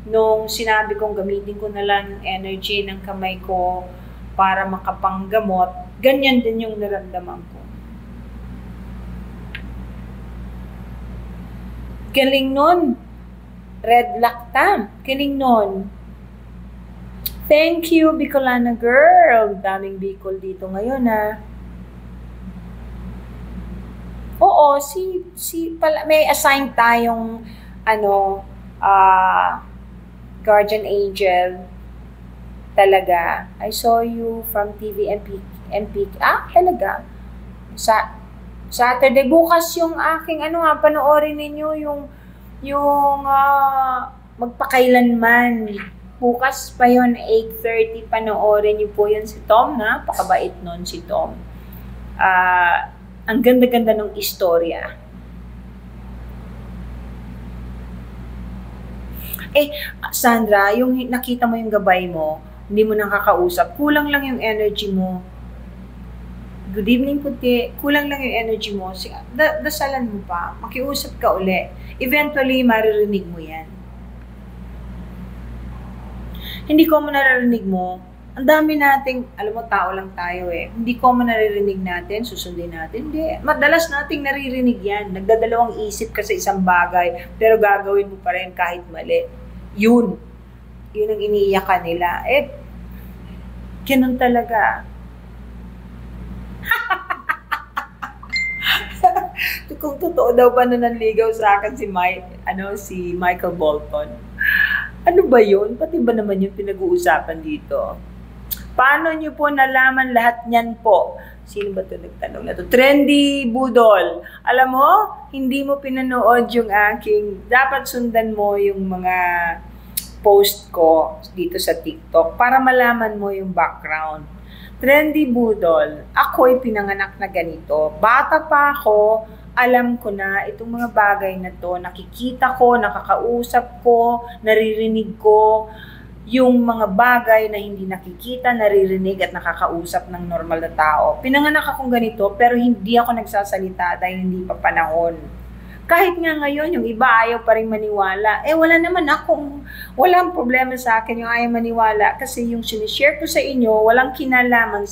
nung sinabi kong gamitin ko na lang yung energy ng kamay ko para makapanggamot, ganyan din yung naramdaman ko. Galing nun. Red lactam. Galing nun. Thank you, Bicolana girl. Daming Bicol dito ngayon, ha. Oo, may assign tayong, guardian angel. Talaga. I saw you from TV MP. Talaga. Saturday, bukas yung aking, panoorin ninyo yung magpakailanman. Bukas pa yun, 8:30, panoorin niyo po yun si Tom, na pakabait nun si Tom. Ang ganda-ganda ng istorya. Sandra, yung nakita mo yung gabay mo, hindi mo nakakausap, kulang lang yung energy mo. Good evening, puti. Kulang lang yung energy mo. Dasalan mo pa. Makiusap ka uli. Eventually, maririnig mo yan. Hindi ko mo naririnig mo. Ang dami nating, alam mo, tao lang tayo eh. Hindi ko mo naririnig natin, susundin natin. Hindi. Madalas nating naririnig yan. Nagdadalawang isip ka sa isang bagay, pero gagawin mo pa rin kahit mali. Yun. Yun ang iniiyakan nila. Ganun talaga. Kung totoo daw ba na nanligaw sa akin si Michael Bolton. Ano ba yun? Pati ba naman yung pinag-uusapan dito? Paano nyo po nalaman lahat niyan po? Sino ba ito nagtanong na to? Trendy Budol. Alam mo, hindi mo pinanood yung aking, dapat sundan mo yung mga post ko dito sa TikTok para malaman mo yung background. Trendy Budol, ako'y pinanganak na ganito. Bata pa ako, alam ko na itong mga bagay na to, nakikita ko, nakakausap ko, naririnig ko, yung mga bagay na hindi nakikita, naririnig at nakakausap ng normal na tao. Pinanganak akong ganito, pero hindi ako nagsasalita dahil hindi pa panahon. Kahit nga ngayon, yung iba ayaw pa rin maniwala. Walang problema sa akin yung ayaw maniwala kasi yung sinishare ko sa inyo, walang kinalaman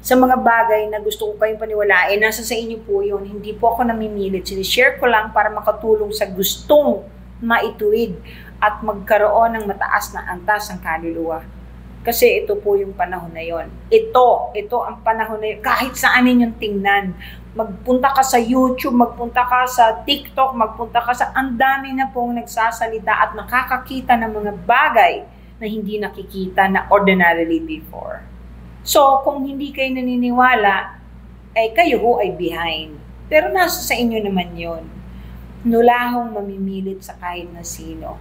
sa mga bagay na gusto ko kayong paniwalain, nasa sa inyo po yun. Hindi po ako namimilit. Sinishare ko lang para makatulong sa gustong maituwid at magkaroon ng mataas na antas ng kaluluwa. Kasi ito po yung panahon na yon. Ito ang panahon na yun. Kahit saan ninyong tingnan. Magpunta ka sa YouTube, magpunta ka sa TikTok, magpunta ka sa... Ang dami na pong nagsasalita at nakakakita ng mga bagay na hindi nakikita na ordinarily before. So, kung hindi kayo naniniwala, ay kayo ho ay behind. Pero nasa sa inyo naman yon. Nulahong mamimilit sa kahit na sino.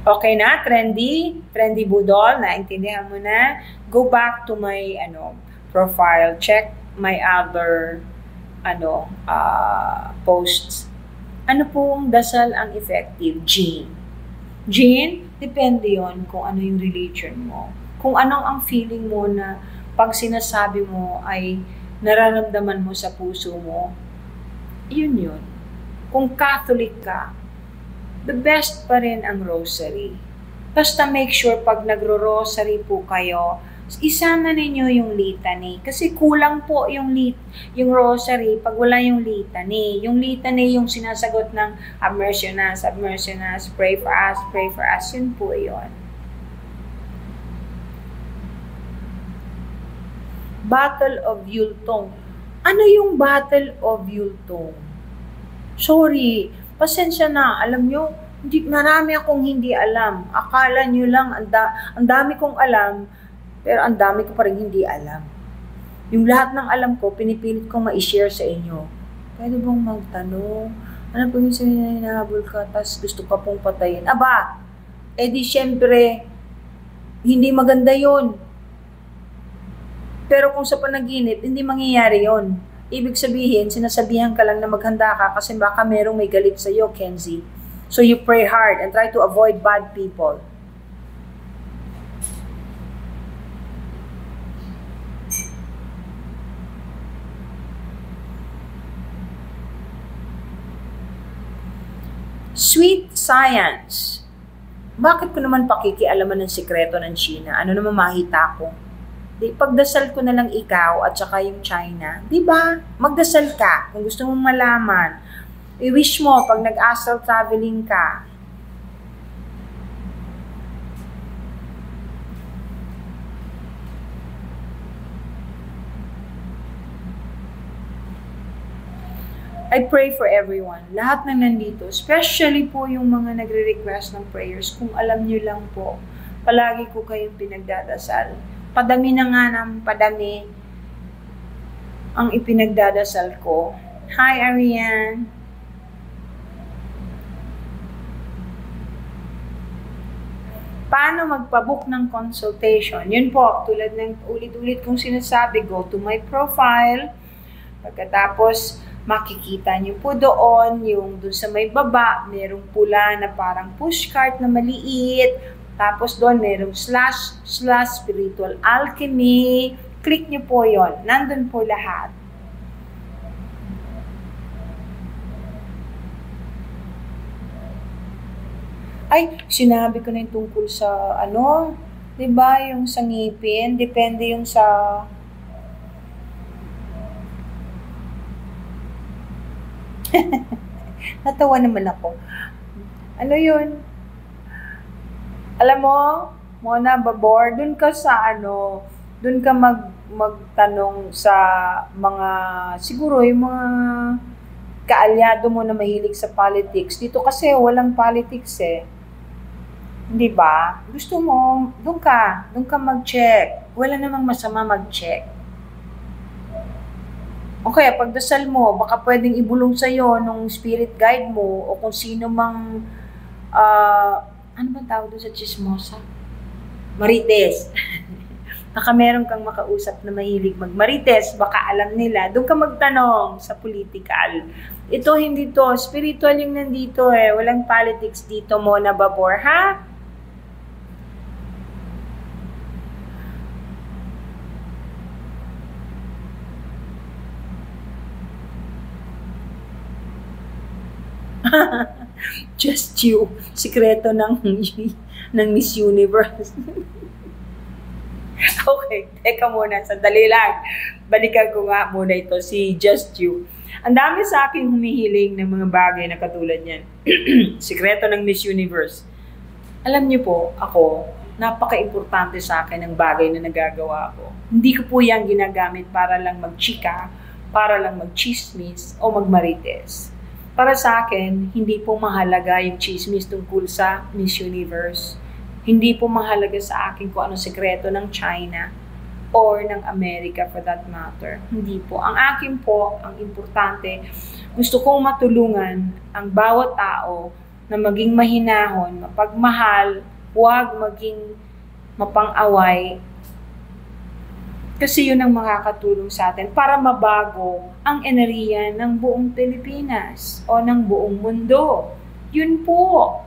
Okay na, trendy budol, naintindihan mo na. Go back to my profile, check my other posts. Ano pong dasal ang effective? Gene, depende yon kung ano yung religion mo. Kung anong ang feeling mo na pag sinasabi mo ay nararamdaman mo sa puso mo, yun. Kung Catholic ka, the best pa rin ang rosary. Basta make sure pag nagro-rosary po kayo, isama ninyo yung litany. Kasi kulang po yung rosary pag wala yung litany. Yung litany yung sinasagot ng have mercy on us, pray for us. Yun po yun. Battle of Yultong. Ano yung Battle of Yultong? Sorry, pasensya na, alam nyo, marami akong hindi alam. Akala nyo lang, ang dami kong alam, pero ang dami ko pa rin hindi alam. Yung lahat ng alam ko, pinipilit kong ma-share sa inyo. Pwede bang magtanong? Ano po yung hinahabol ka, tas gusto ka pong patayin? Aba, di syempre, hindi maganda yon. Pero kung sa panaginip, hindi mangyayari yon. Ibig sabihin, sinasabihan ka lang na maghanda ka kasi baka merong may galit sa iyo, Kenzie. So you pray hard and try to avoid bad people. Sweet science. Bakit ko naman pakikialaman ng sikreto ng China? Ano naman makita ko? Di, pagdasal ko na lang ikaw at saka yung China. Di ba? Magdasal ka kung gusto mong malaman. I-wish mo pag nag-astral traveling ka. I pray for everyone. Lahat ng nandito, especially po yung mga nagre-request ng prayers, kung alam nyo lang po, palagi ko kayong pinagdadasal. Padami na nga ng padami ang ipinagdadasal ko. Hi, Ariane. Paano magpabook ng consultation? Yun po, tulad ng ulit-ulit kong sinasabi, go to my profile. Pagkatapos, makikita niyo po doon, yung doon sa may baba, merong pula na parang pushcart na maliit. Tapos doon, merong / spiritual alchemy. Click nyo po yon. Nandun po lahat. Ay, sinabi ko na yung tungkol sa diba, yung sa ngipin. Depende yung sa... Natawa naman ako. Ano yun? Alam mo, Mona Babor, dun ka sa dun ka magtanong sa mga, siguro yung mga kaalyado mo na mahilig sa politics. Dito kasi walang politics eh. Di ba? Gusto mo, dun ka mag-check. Wala namang masama mag-check. Okay, pagdasal mo, baka pwedeng ibulong sa'yo nung spirit guide mo o kung sino mang ano ba tawag doon sa chismosa? Marites. Baka meron kang makausap na mahilig magmarites, baka alam nila. Doon ka magtanong sa political. Ito, hindi to. Spiritual yung nandito eh. Walang politics dito, Mona Babor, ha? Just you. Sikreto ng Miss Universe. Okay, teka muna. Sandali lang. Balikan ko nga muna ito, si Just You. Ang dami sa akin humihiling ng mga bagay na katulad niyan. Sikreto ng Miss Universe. Alam niyo po, ako, napaka-importante sa akin ng bagay na nagagawa ko. Hindi ko po yan ginagamit para lang magchika, para lang magchismis, o magmarites. Para sa akin, hindi po mahalaga yung chismis tungkol sa Miss Universe. Hindi po mahalaga sa akin kung anong sekreto ng China or ng America for that matter. Hindi po. Ang akin po, ang importante, gusto kong matulungan ang bawat tao na maging mahinahon, mapagmahal, huwag maging mapang-away. Kasi yun ang makakatulong sa atin para mabago ang enerhiya ng buong Pilipinas o ng buong mundo. Yun po.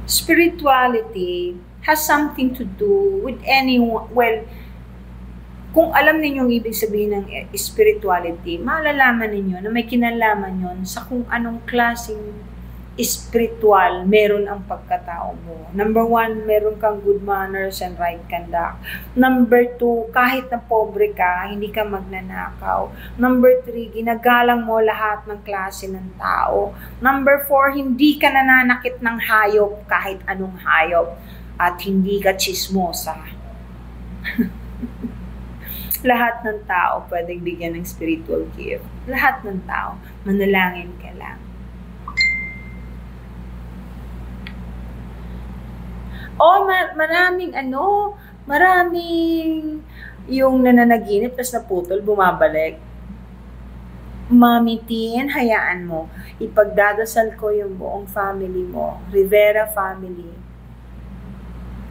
Spirituality has something to do with anyone. Well, kung alam ninyo ang ibig sabihin ng spirituality, malalaman ninyo na may kinalaman yon sa kung anong klaseng spiritual meron ang pagkatao mo. Number 1, meron kang good manners and right conduct. Number 2, kahit na pobre ka, hindi ka magnanakaw. Number 3, ginagalang mo lahat ng klase ng tao. Number 4, hindi ka nananakit ng hayop kahit anong hayop. At hindi ka chismosa. Lahat ng tao pwedeng bigyan ng spiritual gift. Lahat ng tao. Manalangin ka lang. Maraming yung nananaginip tas naputol, bumabalik. Mami Tin, hayaan mo. Ipagdadasal ko yung buong family mo. Rivera family.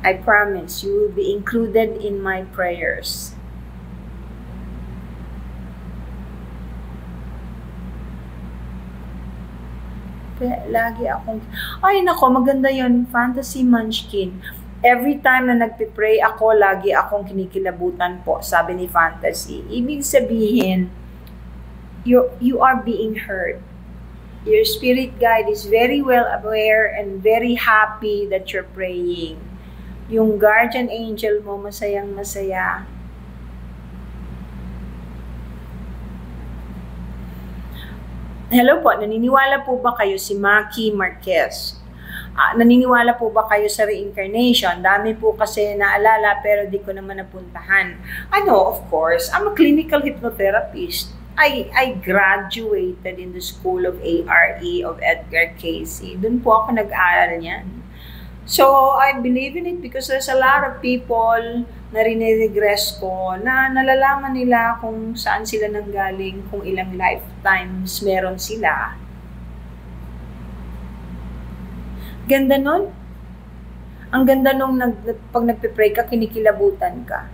I promise you will be included in my prayers. Lagi akong, ay nako, maganda yon, Fantasy Munchkin. Every time na nagpipray ako, lagi akong kinikilabutan po, sabi ni Fantasy. Ibig sabihin, you are being heard. Your spirit guide is very well aware and very happy that you're praying. Yung guardian angel mo, masayang masaya. Hello po, naniniwala po ba kayo si Maki Marquez? Naniniwala po ba kayo sa reincarnation? Dami po kasi naalala pero di ko naman napuntahan. Of course, I'm a clinical hypnotherapist. I graduated in the School of ARE of Edgar Cayce. Doon po ako nag-aaral niyan. So, I believe in it because there's a lot of people na rinregress ko na nalalaman nila kung saan sila nanggaling, kung ilang lifetimes meron sila. Ganda nun. Ang ganda nung pag nagpe-pray ka, kinikilabutan ka.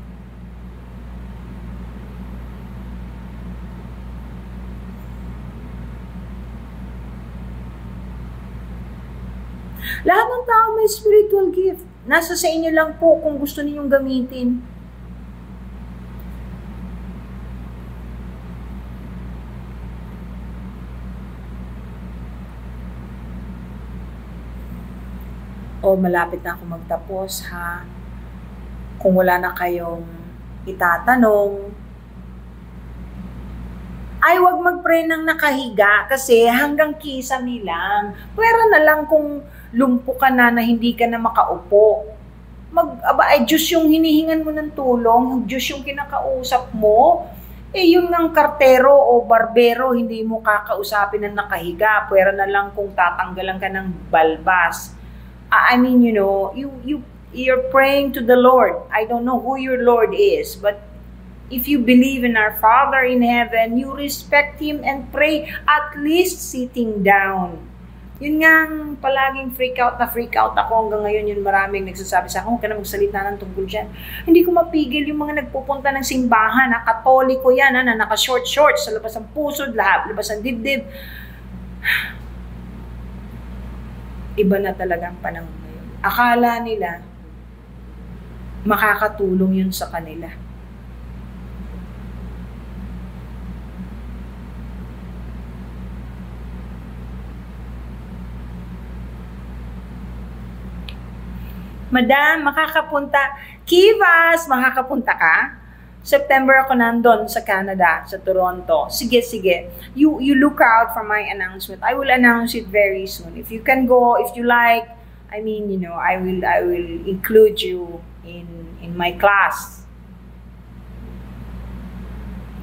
Lahat ng tao may spiritual gift. Nasa sa inyo lang po kung gusto ninyong gamitin. Malapit na ako magtapos, ha? Kung wala na kayong itatanong, ay wag mag-pray ng nakahiga kasi hanggang kisame lang. Pwera na lang kung lumpo ka na hindi ka na makaupo. Ay Diyos yung hinihingan mo ng tulong, Diyos yung kinakausap mo. Yung ng kartero o barbero, hindi mo kakausapin ng nakahiga. Pwera na lang kung tatanggalan ka ng balbas. You're praying to the Lord. I don't know who your Lord is, but if you believe in our Father in heaven, you respect Him and pray at least sitting down. Yun nga palaging freak out ako hanggang ngayon. Yun maraming nagsasabi sa akin, huwag ka na magsalita ng tungkol dyan. Hindi ko mapigil yung mga nagpupunta ng simbahan, katoliko yan, na naka-short sa labas ng pusod, labas ng dibdib. Iba na talagang panahon ngayon. Akala nila, makakatulong yun sa kanila. Madam, makakapunta. Kivas, makakapunta ka? September ako nandun sa Canada, sa Toronto. Sige, sige. You look out for my announcement. I will announce it very soon. If you can go, if you like, I mean, you know, I will include you in my class.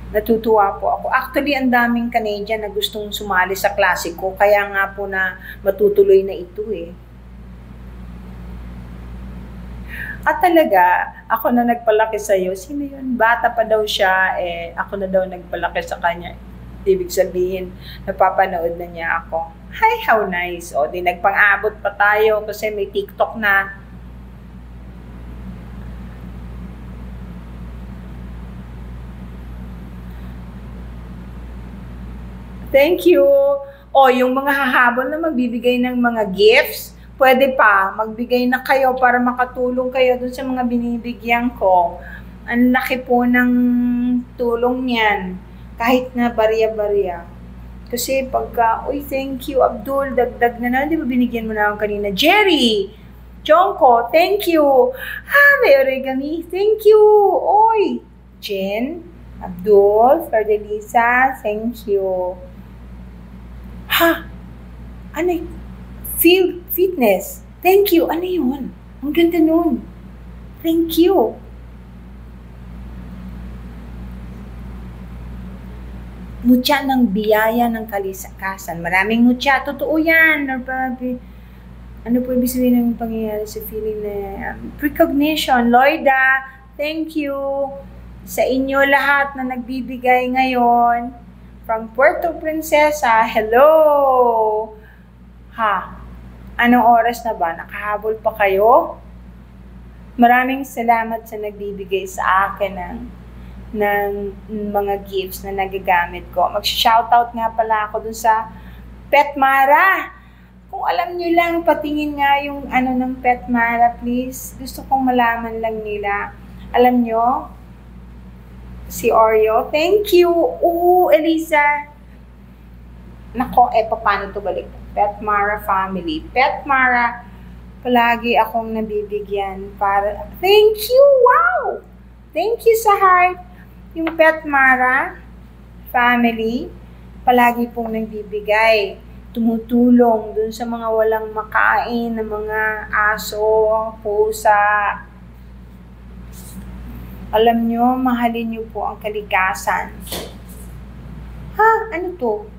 Natutuwa po ako. Actually, ang daming Canadian na gustong sumali sa klase ko. Kaya nga po na matutuloy na ito eh. At talaga, ako na nagpalaki sa'yo. Sino yun? Bata pa daw siya, eh, ako na daw nagpalaki sa kanya. Ibig sabihin, napapanood na niya ako. Hi, how nice. O, di nagpang-abot pa tayo kasi may TikTok na. Thank you. O, yung mga hahabol na magbibigay ng mga gifts, pwede pa, magbigay na kayo para makatulong kayo dun sa mga binibigyan ko. Ang laki po ng tulong niyan. Kahit na barya-barya. Kasi pagka, uy, thank you, Abdul, dagdag na di ba binigyan mo na ako kanina? Jerry, Jonko, thank you. May origami, thank you. Oy, Jen, Abdul, Ferdelisa, thank you. Ano yun? Fitness. Thank you. Ano yun? Ang ganda nun. Thank you. Mutya ng biyaya ng kalikasan. Maraming mutya. Totoo yan. Ano po ibig sabihin ng pangyayari sa feeling na precognition? Lloyda, thank you sa inyo lahat na nagbibigay ngayon. From Puerto Princesa, hello! Anong oras na ba? Nakahabol pa kayo? Maraming salamat sa nagbibigay sa akin ng mga gifts na nagagamit ko. Mag-shoutout nga pala ako dun sa Pet Mara. Kung alam nyo lang, patingin nga yung ano ng Pet Mara, please. Gusto kong malaman lang nila. Alam nyo? Si Oreo. Thank you! Elisa! Nako, paano to balik? Pet Mara family. Pet Mara, palagi akong nabibigyan para, thank you, wow! Thank you sa heart. Yung Pet Mara family, palagi pong nagbibigay. Tumutulong dun sa mga walang makain na mga aso, pusa. Alam nyo, mahalin nyo po ang kalikasan. Ano to?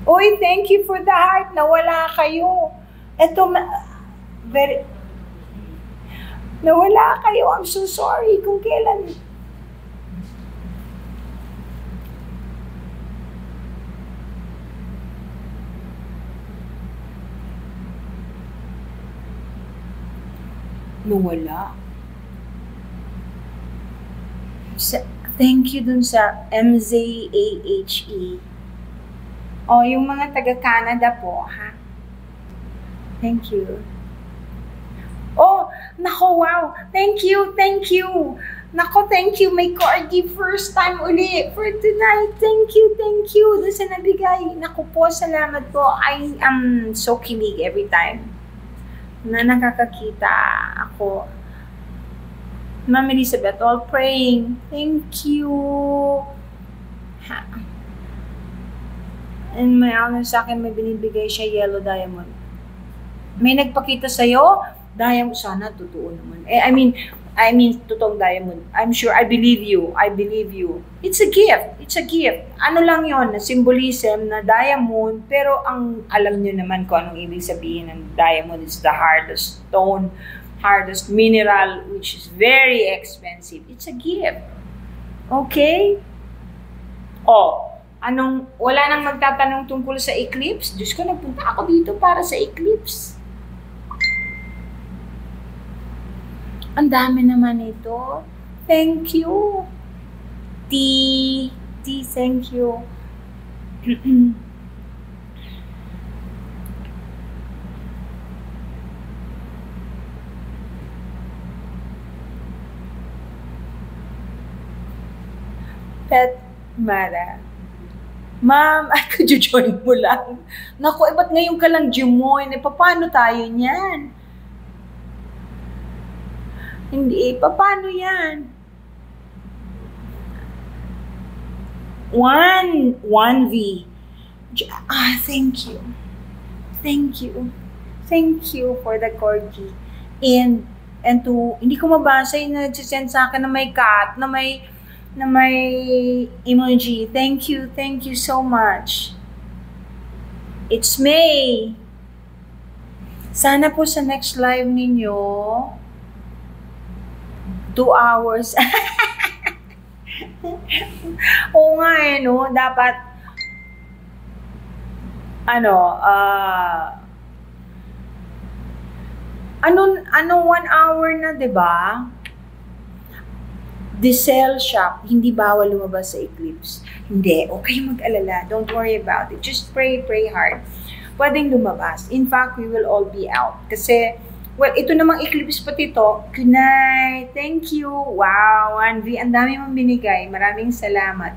Uy, thank you for the heart. Nawala kayo. Nawala kayo. I'm so sorry kung kailan. Nawala. Thank you dun sa MZAHE. Yung mga taga-Canada po, ha? Thank you. Nako, wow! Thank you, thank you! Nako, thank you! May corgi first time uli for tonight. Thank you, thank you! Dun sa nabigay. Nako po, salamat po. I am so kilig every time na nakakakita ako. Ma'am Elizabeth, all praying. Thank you. And may sa akin, may binibigay siya yellow diamond. May nagpakita sa'yo, diamond, sana totoo naman. I mean, totoong diamond. I'm sure, I believe you. I believe you. It's a gift. It's a gift. Ano lang yon, na symbolism na diamond, pero ang alam nyo naman kung anong ibig sabihin ng diamond is the hardest stone, hardest mineral, which is very expensive. It's a gift. Okay? Wala nang magtatanong tungkol sa eclipse? Diyos ko, nagpunta ako dito para sa eclipse. Ang dami naman ito. Thank you. T, thank you. Pet Mara. Ma'am, ako join mo lang. Naku, ba't ngayon ka lang jumoin? Paano tayo niyan? Hindi, paano yan? 1V. Thank you. Thank you. Thank you for the corgi. And to, hindi ko mabasa yung nagsisend sa akin na may cat, na may emoji. Thank you so much. It's May. Sana po sa next live ninyo, 2 hours. Oo nga no? Dapat, ano 1 hour na, diba? The cell shop, hindi bawal lumabas sa eclipse. Hindi, okay mag-alala. Don't worry about it. Just pray hard. Pwedeng lumabas. In fact, we will all be out. Kasi, well, ito namang eclipse pati to. Good night. Thank you. Wow, 1V. Ang dami mong binigay. Maraming salamat.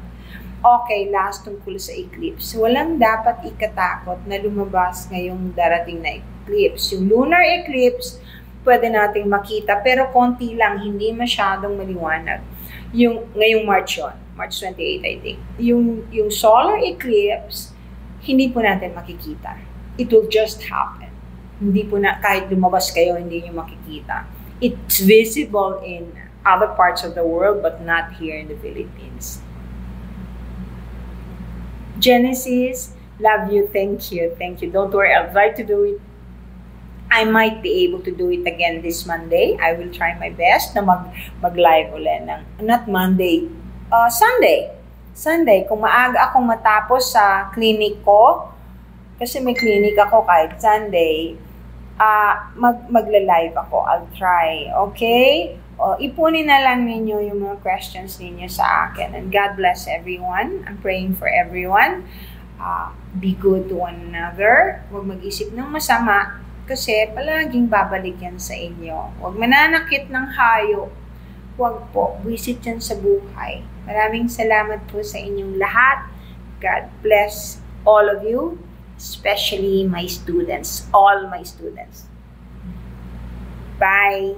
Okay, last tungkol sa eclipse. Walang dapat ikatakot na lumabas ngayong darating na eclipse. Yung lunar eclipse, pwede nating makita, pero konti lang, hindi masyadong maliwanag. Ngayong March 28, I think. Yung solar eclipse, hindi po natin makikita. It will just happen. Hindi po na, kahit lumabas kayo, hindi nyo makikita. It's visible in other parts of the world, but not here in the Philippines. Genesis, love you, thank you. Don't worry, I'll try to do it. I might be able to do it again this Monday. I will try my best na mag-live ulit ng, not Monday, Sunday. Kung maaga akong matapos sa clinic ko, kasi may clinic ako kahit Sunday, magla-live ako. I'll try, okay? Ipunin na lang ninyo yung mga questions ninyo sa akin. And God bless everyone. I'm praying for everyone. Be good to one another. Huwag mag-isip ng masama. Kasi palaging babalik yan sa inyo. Huwag mananakit ng hayop. Huwag po. Visit yan sa buhay. Maraming salamat po sa inyong lahat. God bless all of you, especially my students, all my students. Bye!